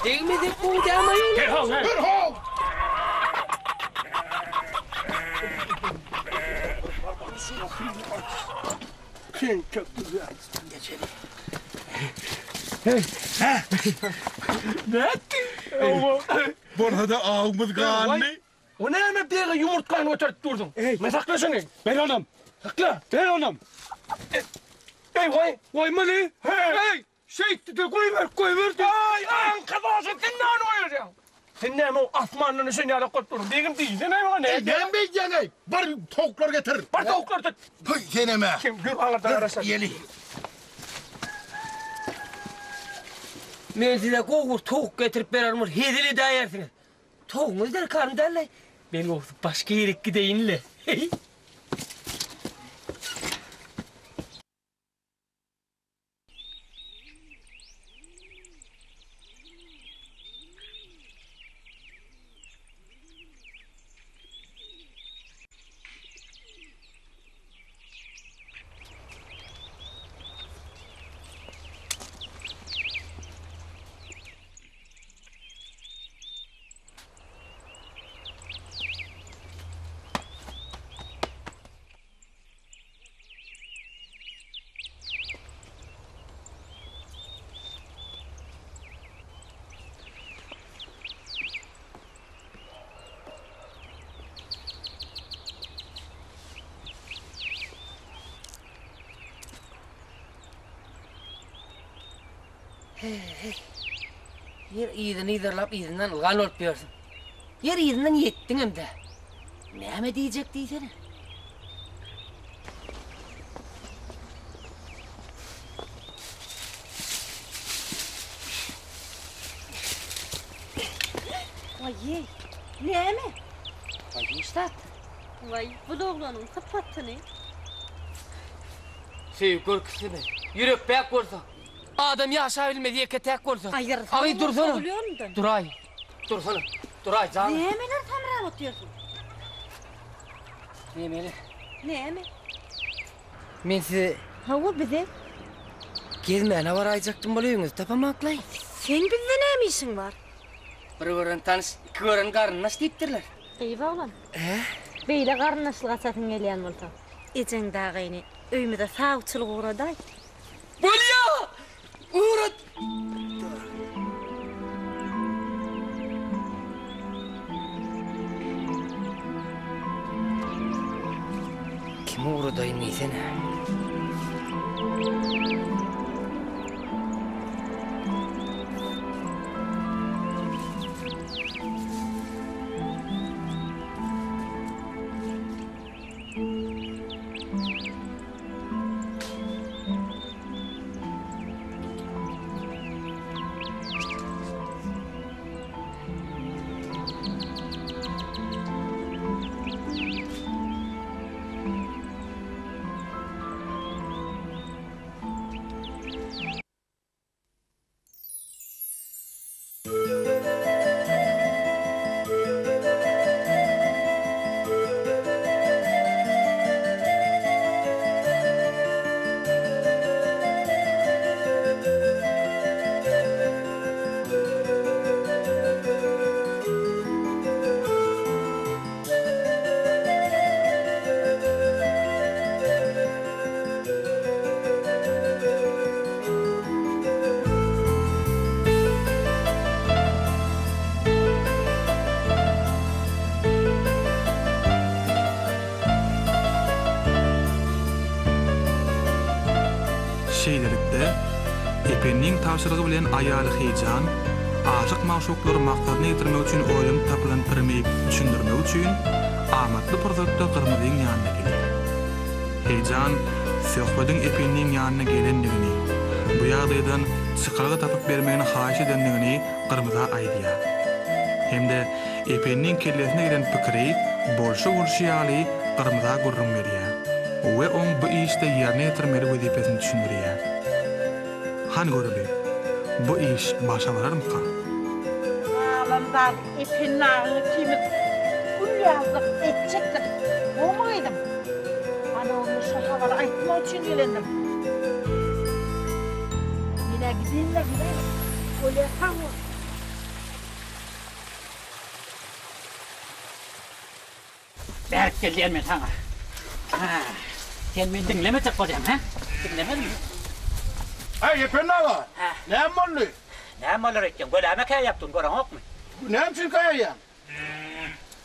[SPEAKER 10] Değil mi de bu demeyin.
[SPEAKER 6] Derhal.
[SPEAKER 4] Derhal.
[SPEAKER 6] Sen çok güzel.
[SPEAKER 10] Geçelim.
[SPEAKER 6] Ne ettin?
[SPEAKER 4] Bana da ağımız kanlı.
[SPEAKER 6] O ne hemen bir yumurtkanı oturup durdun? Mesakla seni. Ben anam. Sakla. Ben anam. Hey vay mali. Hey. Şey de koy ver. Ay arkadaşım sen ne anlıyorsun? Sen ne o asmanını seni ala kotturdun. Benim değil. Ne var ne?
[SPEAKER 4] Ben bekleyeceğim. Var tavuklar getir.
[SPEAKER 6] Var tavuklar tut.
[SPEAKER 4] Yeneme.
[SPEAKER 6] Kim gör ağlardan arasın.
[SPEAKER 4] Yeli.
[SPEAKER 10] Ben size kovur tavuk getirip verarım. Hedili daha yersiniz. Tavuğumuz der karnı derler. Ben o başka yere gideyinle. Yer iyiden iyidinden ılgan olup diyorsun. Yer iyidinden yettin hem de. Näme diyecek diysene?
[SPEAKER 8] Vay ye. Näme? Vay üstad. Vay bu oğlanın kapattını.
[SPEAKER 10] Görküsüne. Yürek bek olsa. Adam yaşa bilmedi yeke tek olsa.
[SPEAKER 8] Hayır.
[SPEAKER 10] Ay dursana.
[SPEAKER 8] Biliyor musun?
[SPEAKER 10] Duray. Dursana. Duray canım.
[SPEAKER 8] Nämeler tamra atıyorsun?
[SPEAKER 10] Nämeli?
[SPEAKER 8] Näme?
[SPEAKER 10] Men size
[SPEAKER 8] Hava bize.
[SPEAKER 10] gezmeyene varayacaktım boluyunuz. Tapamaklay.
[SPEAKER 8] Sen bizde näme işin var?
[SPEAKER 10] Bir tanış, iki gören karın nasıl deyiptirler?
[SPEAKER 8] Eyvah ulan. Beyle qarnaşlığa satın gelýän bolsa. Eceň dağyny öýmüde sağçylyk uğraday.
[SPEAKER 10] Bolya! Uğrat! Kim uğraday neysene?
[SPEAKER 1] Şeýlelikde epenniň tapşyrygy bilen aýaly heýjan, aşyk maşuklary maksadyna ýetirmek üçin oýun tapylan pirmeyip düşündirmek üçin amatly pursatda Gyrmyzyň ýanyna gelýär. Heýjan söhbetiň epenniň ýanyna gelendigini, bu ýagdaýdan çykarga tapyp bermegini haýyş edendigini Gyrmyza aýdýar. Hemde epenniň kellesine giren pikiri bolşa ýaly Gyrmyza gurrun berýär. We on bu işde yerine getirmeli wezipesini düşündürýär. Han görübi, bu iş başa vararmyka?
[SPEAKER 2] Alamdan ipinnağı kimit gül yazdık, etçektik. Olmaydım. Ana onu şahalar aytmak için gelendim. Yine gideyim de gidelim. Öyle tamam.
[SPEAKER 7] Berk gelýän men sana. Sen meni dinlemejek bolýam, ha? Dinlemedin mi?
[SPEAKER 4] Hey yepenna var. Ne molly?
[SPEAKER 7] Näme bolar etken? Göläme käy yapdın, gören okmy?
[SPEAKER 4] Ne için kayayan?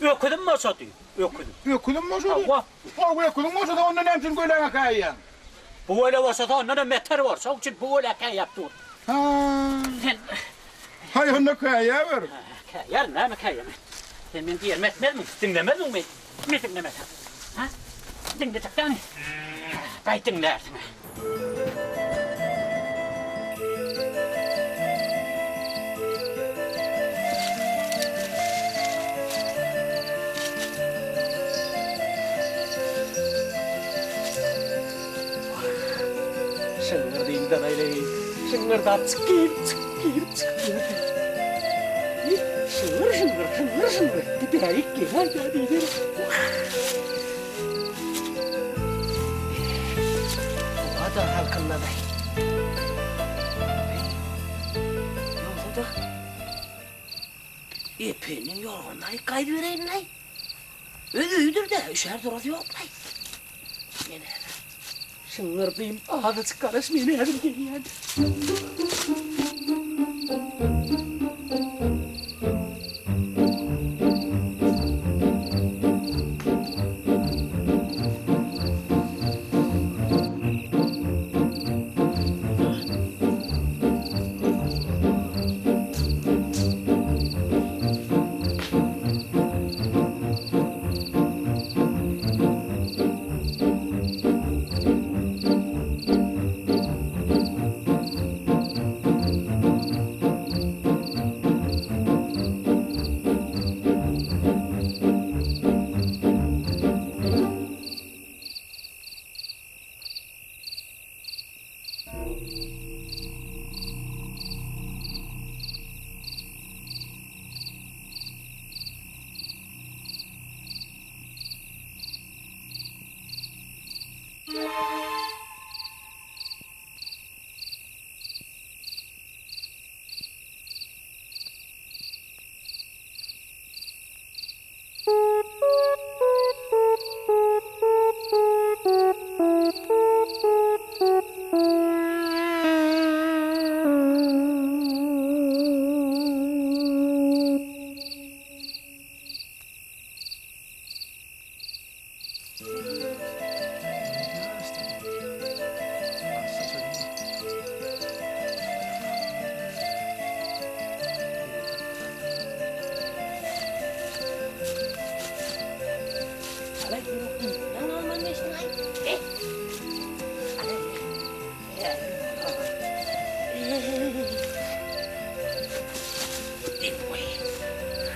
[SPEAKER 7] Öküdüm mi oşady? Öküdüm.
[SPEAKER 4] Ökülüm mü şurada?
[SPEAKER 7] Hava.
[SPEAKER 4] O ökülüm mü şurada onun ne için kayayan kayayan?
[SPEAKER 7] Bu öyle olsa da ondan meter var. Şoň üçin bu öyle käy yapdın.
[SPEAKER 4] Ha.
[SPEAKER 7] Sen
[SPEAKER 4] Hay onda kaya ver.
[SPEAKER 7] käýär, näme käýär? Sen meni diýerme etmedin mi? Dinlemedin mi? Ne dinlemedin? Ha? Dinleyeceksin. Gayet dinlersin. Şıngırdayımdan öyle. Şıngırdan çıkayım. Şıngır. Dibeyik ki. Hadi gidelim. O da halkınla da. Yolda da. Epenin yorgunlayı kaybırayım lan. Ödüydür de üşer durası yok lan. Yine. Şıngırdayım. Ağzı çıkarış beni edim geliyor.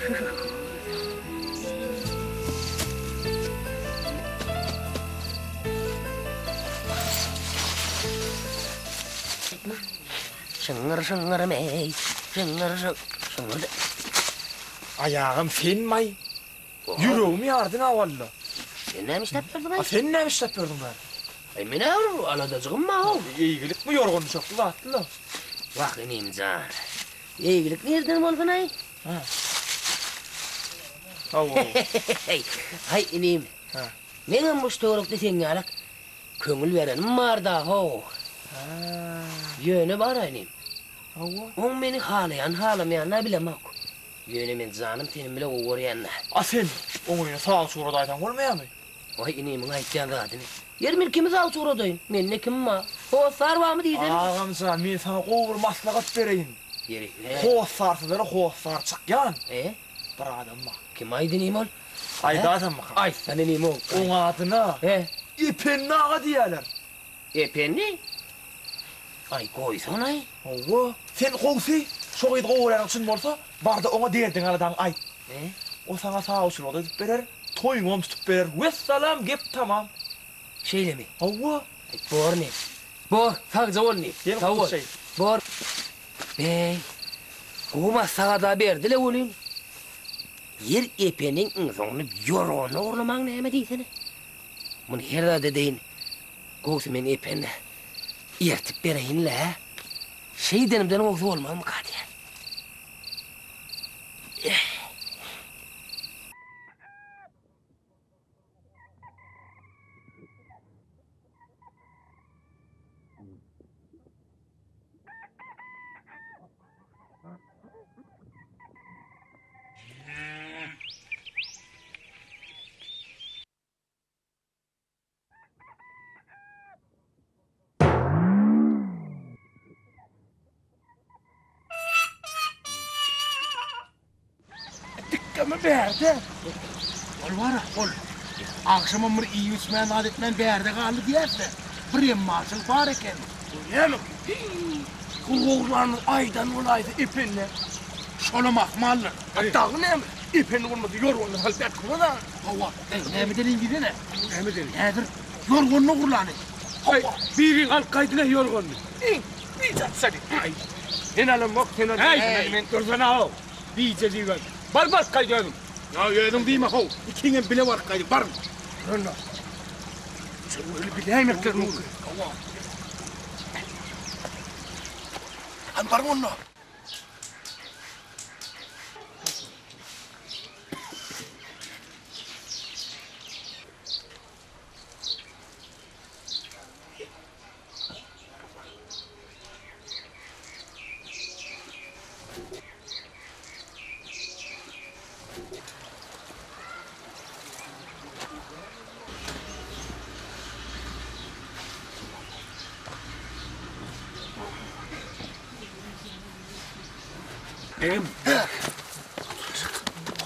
[SPEAKER 7] Şıngır şıngır mey, şıngır şıngır.
[SPEAKER 9] Ayağım fenmay. Yüreğim yardın avalla.
[SPEAKER 7] Sen ne işlep verdin?
[SPEAKER 9] Sen ne işlep verdin ben?
[SPEAKER 7] Ay mene aladacığım mı o?
[SPEAKER 9] İyilik mi yorgun çoktu vatlı?
[SPEAKER 7] Bak inim can. İyilik nereden olgun ay? Hay inim. Mene müşterik desen alak. Köngül verenim var da ho. Yöne var inim. On beni halayan halamayan ne bilemem. Yöne men canım tenim bile uğrayan.
[SPEAKER 9] Sen oyunu sağ suradaydan olmaya mı?
[SPEAKER 7] Vay inimin aytyan kadını. Yer milkimiz al suradayın. Men ne kim ma? O sar var mı diydin?
[SPEAKER 9] Ağamsa men sana qovur maslahat bereyim.
[SPEAKER 7] Yeri.
[SPEAKER 9] Hoğsarsızlara hoğsar çıkyan. Bir adam bak.
[SPEAKER 7] Kim aydın imol?
[SPEAKER 9] Ayda adam bak.
[SPEAKER 7] Ay sen imol.
[SPEAKER 9] Onun adına İpenni ağa diyorlar.
[SPEAKER 7] İpenni? Ay koysan ay.
[SPEAKER 9] Oğu. Sen kovsi. Çok iyi qoğuran için olsa barda ona derdin aradan ay. O sana sağ olsun o da tutup verer. Toyun onu tutup verer. Vesselam gep tamam.
[SPEAKER 7] Şeyle mi?
[SPEAKER 9] Oğu.
[SPEAKER 7] Bor ne? Bor. Sadece ol ne?
[SPEAKER 9] Tavur.
[SPEAKER 7] Bor. Bey. Kuma sağa da berdi le olun. Yer epenin ınzonu yoronu orlaman neyme deysene. Bunu herhalde deyin. Kovsi men epenle. Yertip bereyin le. Şeydenimden oğzu olmam mı kadiyen?
[SPEAKER 4] Dikkatimi beğerdi. Ol var ol. Akşama bir iyi içmeyen adetmen beğerdi kaldı diyerse. Bir yem maçıl var eken. Öyle mi? Kuğurlarını aydan olaydı ipinle. Şolamak mallar. Hatta ne mi? İpinle olmadı yorgunlu halbet kulu da. Hava. Ne mi dedin gidi ne? Ne mi dedin? Nedir? Yorgunlu kurlanı.
[SPEAKER 6] Hava. Birin al kaydına yorgunlu. Bir cat seni. Ay. Henalim bak henalim. Hey. Men dursana o. Bice diyor. Bal kaydım.
[SPEAKER 4] Ya yedim değil mi ho? İkinin bile var kaydı. Var mı?
[SPEAKER 6] Rönna.
[SPEAKER 4] Sen öyle bileyim eklerim. Hava. Han var mı onunla?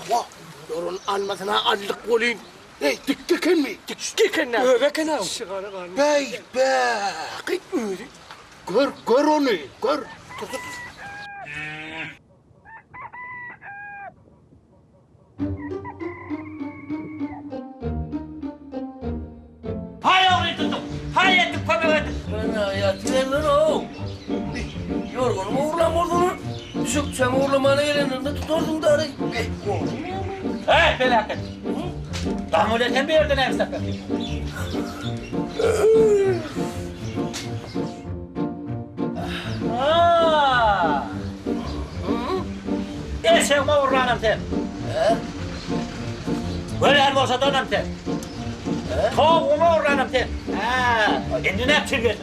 [SPEAKER 4] Hava. Yorun almasına allık olayım. Dikkeken mi?
[SPEAKER 6] Dikken ne? Öbeken ne?
[SPEAKER 4] Bey be. Gitmedi. Gör onu. Gör. Tut.
[SPEAKER 3] Hay oğlum tuttum. Hay ettim kömür.
[SPEAKER 7] Ben hayatı o. Yorgunum uğurlam olduğunu. Düşük sen uğurlamana geleninde tutardın da arayı.
[SPEAKER 3] Hey felaket. Damuleten bir yerden her sefer. Sen uğurlanım sen. Böyle her olsa dönüm sen. Tavuğuma uğurlanım sen. Şimdi ne yapıyorsun?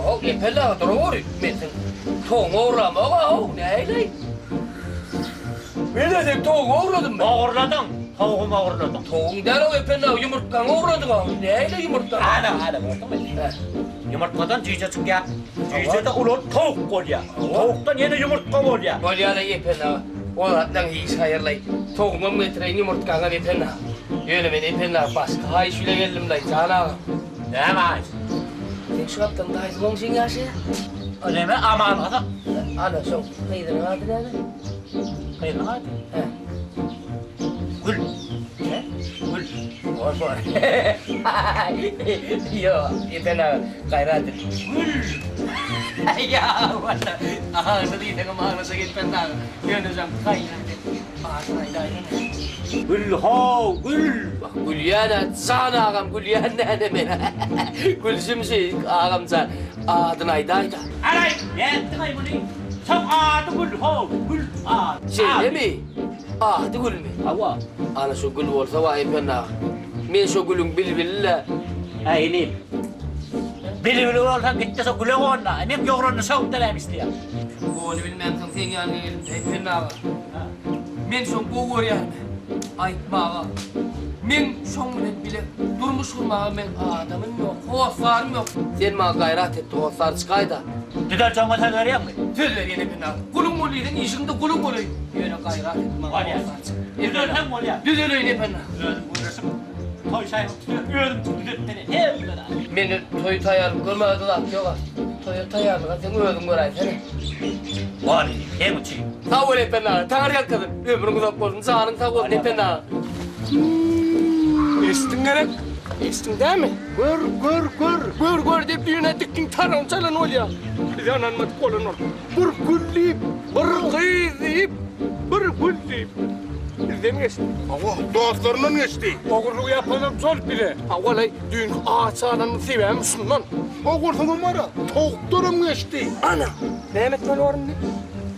[SPEAKER 7] O epella doğru. Men sen tavuğuma uğurlama o. Ne eyleyim? Ben de sen tavuğuma uğurladım ben.
[SPEAKER 3] Uğurladım. Tavuğuma uğurladım.
[SPEAKER 7] Tavuğun der o epella yumurtkanı uğurladık o. Ne eyle yumurtkanı?
[SPEAKER 3] Hala yumurtkadan cüce çık ya. Cüce de ulan tavuk ol ya. Tavuktan yine yumurtka ol ya.
[SPEAKER 7] Ol ya da epella. Olatdan hiç hayırlay. Tavuğuma metreyin yumurtkanı epella. Yöyle ben epella başka hay şöyle geldim da sana.
[SPEAKER 3] Ne var?
[SPEAKER 7] Sen şu yaptın da hayır olmuşsun ya şey.
[SPEAKER 3] Öyle mi? Aman adam.
[SPEAKER 7] Ana son. Neydin adı ne?
[SPEAKER 3] Hayır hadi.
[SPEAKER 7] var. Yo, itena gayradır. Ya valla. Ağzı değil de ağzı gitmen lazım. Yöneceğim gayradır. Ağzına dayanın.
[SPEAKER 3] Gül ho, gül.
[SPEAKER 7] Gülyana, sana ağam Gülyan ne demek? Gülsüm şey ağam sen adını aydayda.
[SPEAKER 3] Alay, ne ay bunu? Çok adı gül ho, gül adı.
[SPEAKER 7] Şey mi? Adı gül mü?
[SPEAKER 3] Hava.
[SPEAKER 7] Ana şu gül olsa var efendim. Men şu gülün bilbille.
[SPEAKER 3] Aynen. Bilivli olsa gitti so gülü onda. Benim yoğrunu soğuk dememişti ya.
[SPEAKER 7] Onu bilmem sen yani efendim. Men şu bu yani. Aytmağa. Men şoňmyň bile durmuş kurmağa men adamym ýok, howaslarym ýok. Sen maňa gaýrat et, howaslar çykaýda.
[SPEAKER 3] Düdel çoňa tälär ýapmy?
[SPEAKER 7] Tüller ýene bina. Gulun bolýan işinde gulun bolýar. Ýene gaýrat et maňa.
[SPEAKER 3] Düdel hem bolýar.
[SPEAKER 7] Düzel ýene bina.
[SPEAKER 3] Toy şaý öýdüm düdetleri. Hem bina.
[SPEAKER 7] Meni toy taýýar görmediler ýoga. Toy taýýarlyga sen öýdüň göräýsen.
[SPEAKER 3] Wani, hem uçy.
[SPEAKER 7] Sağ ol efendim. Taňar ýatkadyn. Ömrüň uzak bolsun, sanyň sag bolsun efendim.
[SPEAKER 6] Estin gerek. Estin değil mi? Gör deyip düğüne dikkin taran çalan ol ya. Bir de ananmat kolun ol. Bir gülleyip, bir kıyızlayıp, bir gülleyip. Bizden geçti.
[SPEAKER 4] Allah dostlarından geçti.
[SPEAKER 6] Oğurluğu yapalım sol bile. Avalay düğün ağaç adamı sever misin lan?
[SPEAKER 4] Oğurluğum var ya, tokturum geçti.
[SPEAKER 6] Ana, Mehmet var orada.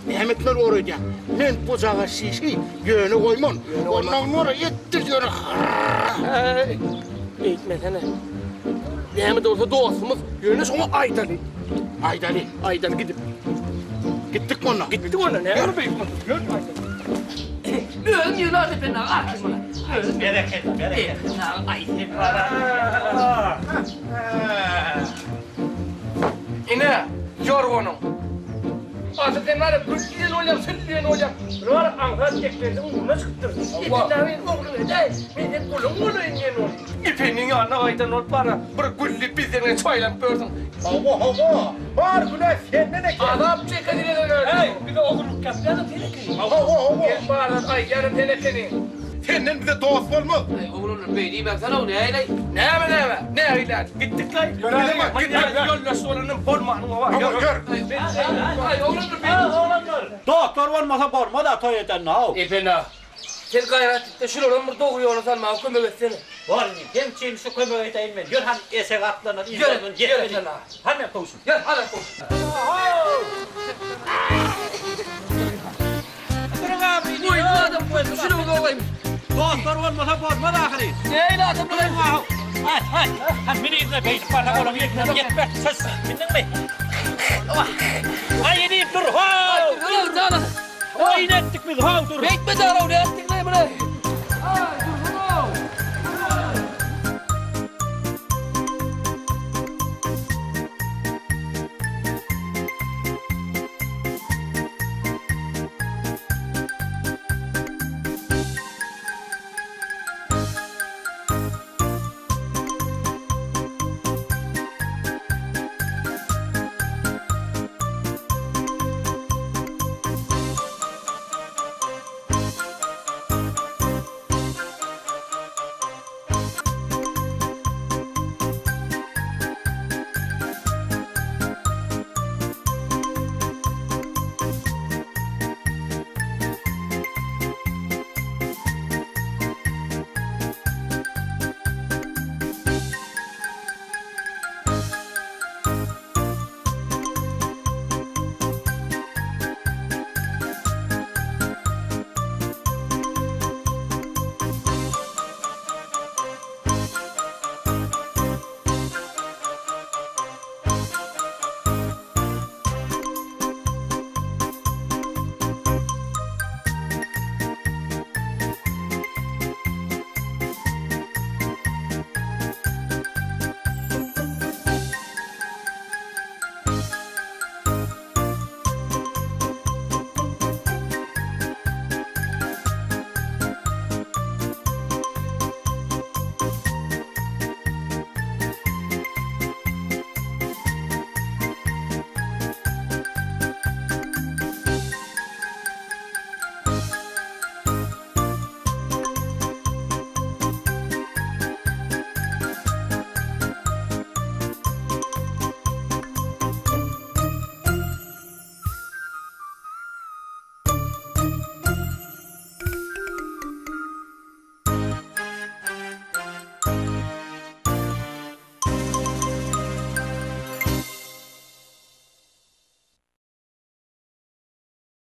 [SPEAKER 4] Mehmetler oraya. Men bucağa şişi yönü koymam. Ondan sonra yettir yönü.
[SPEAKER 6] Eğitmesene. Mehmet olsa doğasımız yönü sonra Aydalı. Aydalı gidip.
[SPEAKER 4] Gittik onunla.
[SPEAKER 6] Gittik ona ne yapayım beyim? Yön Aydalı.
[SPEAKER 7] Öğün yılar efendim. Arkın bana.
[SPEAKER 3] Bereket.
[SPEAKER 6] İne, yorgunum. Asıl sen var ya, güçlüyen olacağım, sütlüyen olacağım. Var Ankara teklerden uğruna çıktır. İpinlerin oğlu öde, benim kulum oğlu inen ol. İpinin yanına aydan ol bana, bir güllü bizden çaylan gördüm.
[SPEAKER 4] Hava. Var güne senden de
[SPEAKER 6] Adam çekadile de gördüm.
[SPEAKER 3] Hey, bir de oğlum kapyanı tenekeyim.
[SPEAKER 4] Hava.
[SPEAKER 6] Gel bana, ay yarın tenekeni.
[SPEAKER 4] Senden bize dost olmaz.
[SPEAKER 7] Oğlum beyliği ben sana o ne eyley?
[SPEAKER 6] Ne öyle? Gittik lan. Gittik yolla soranın formanı var.
[SPEAKER 4] Gör.
[SPEAKER 6] Ay oğlum
[SPEAKER 3] Doktor olmasa borma da toy eden ne o?
[SPEAKER 7] Efendim. Sen gayret et de şuradan bir doğuyor salma, kömek etsene.
[SPEAKER 3] Var mı? Hem çeyim şu kömür edeyim ben. Gör han esek atlanır.
[SPEAKER 7] Gör efendim.
[SPEAKER 3] Hemen kovsun.
[SPEAKER 7] Gel hala koş.
[SPEAKER 3] Durun abi.
[SPEAKER 7] Oy bu adam bu şunu koyayım.
[SPEAKER 3] Doktor olmasa borma da ahri.
[SPEAKER 7] Neyle adam bu?
[SPEAKER 3] Hay. Han beni izle beylik bana oğlum yetmez. Söz. Bildin mi? Ay yediyip dur.
[SPEAKER 7] Dur dur.
[SPEAKER 3] Ay nettik biz. Dur.
[SPEAKER 7] Bekme de ara oraya ettik lan buraya.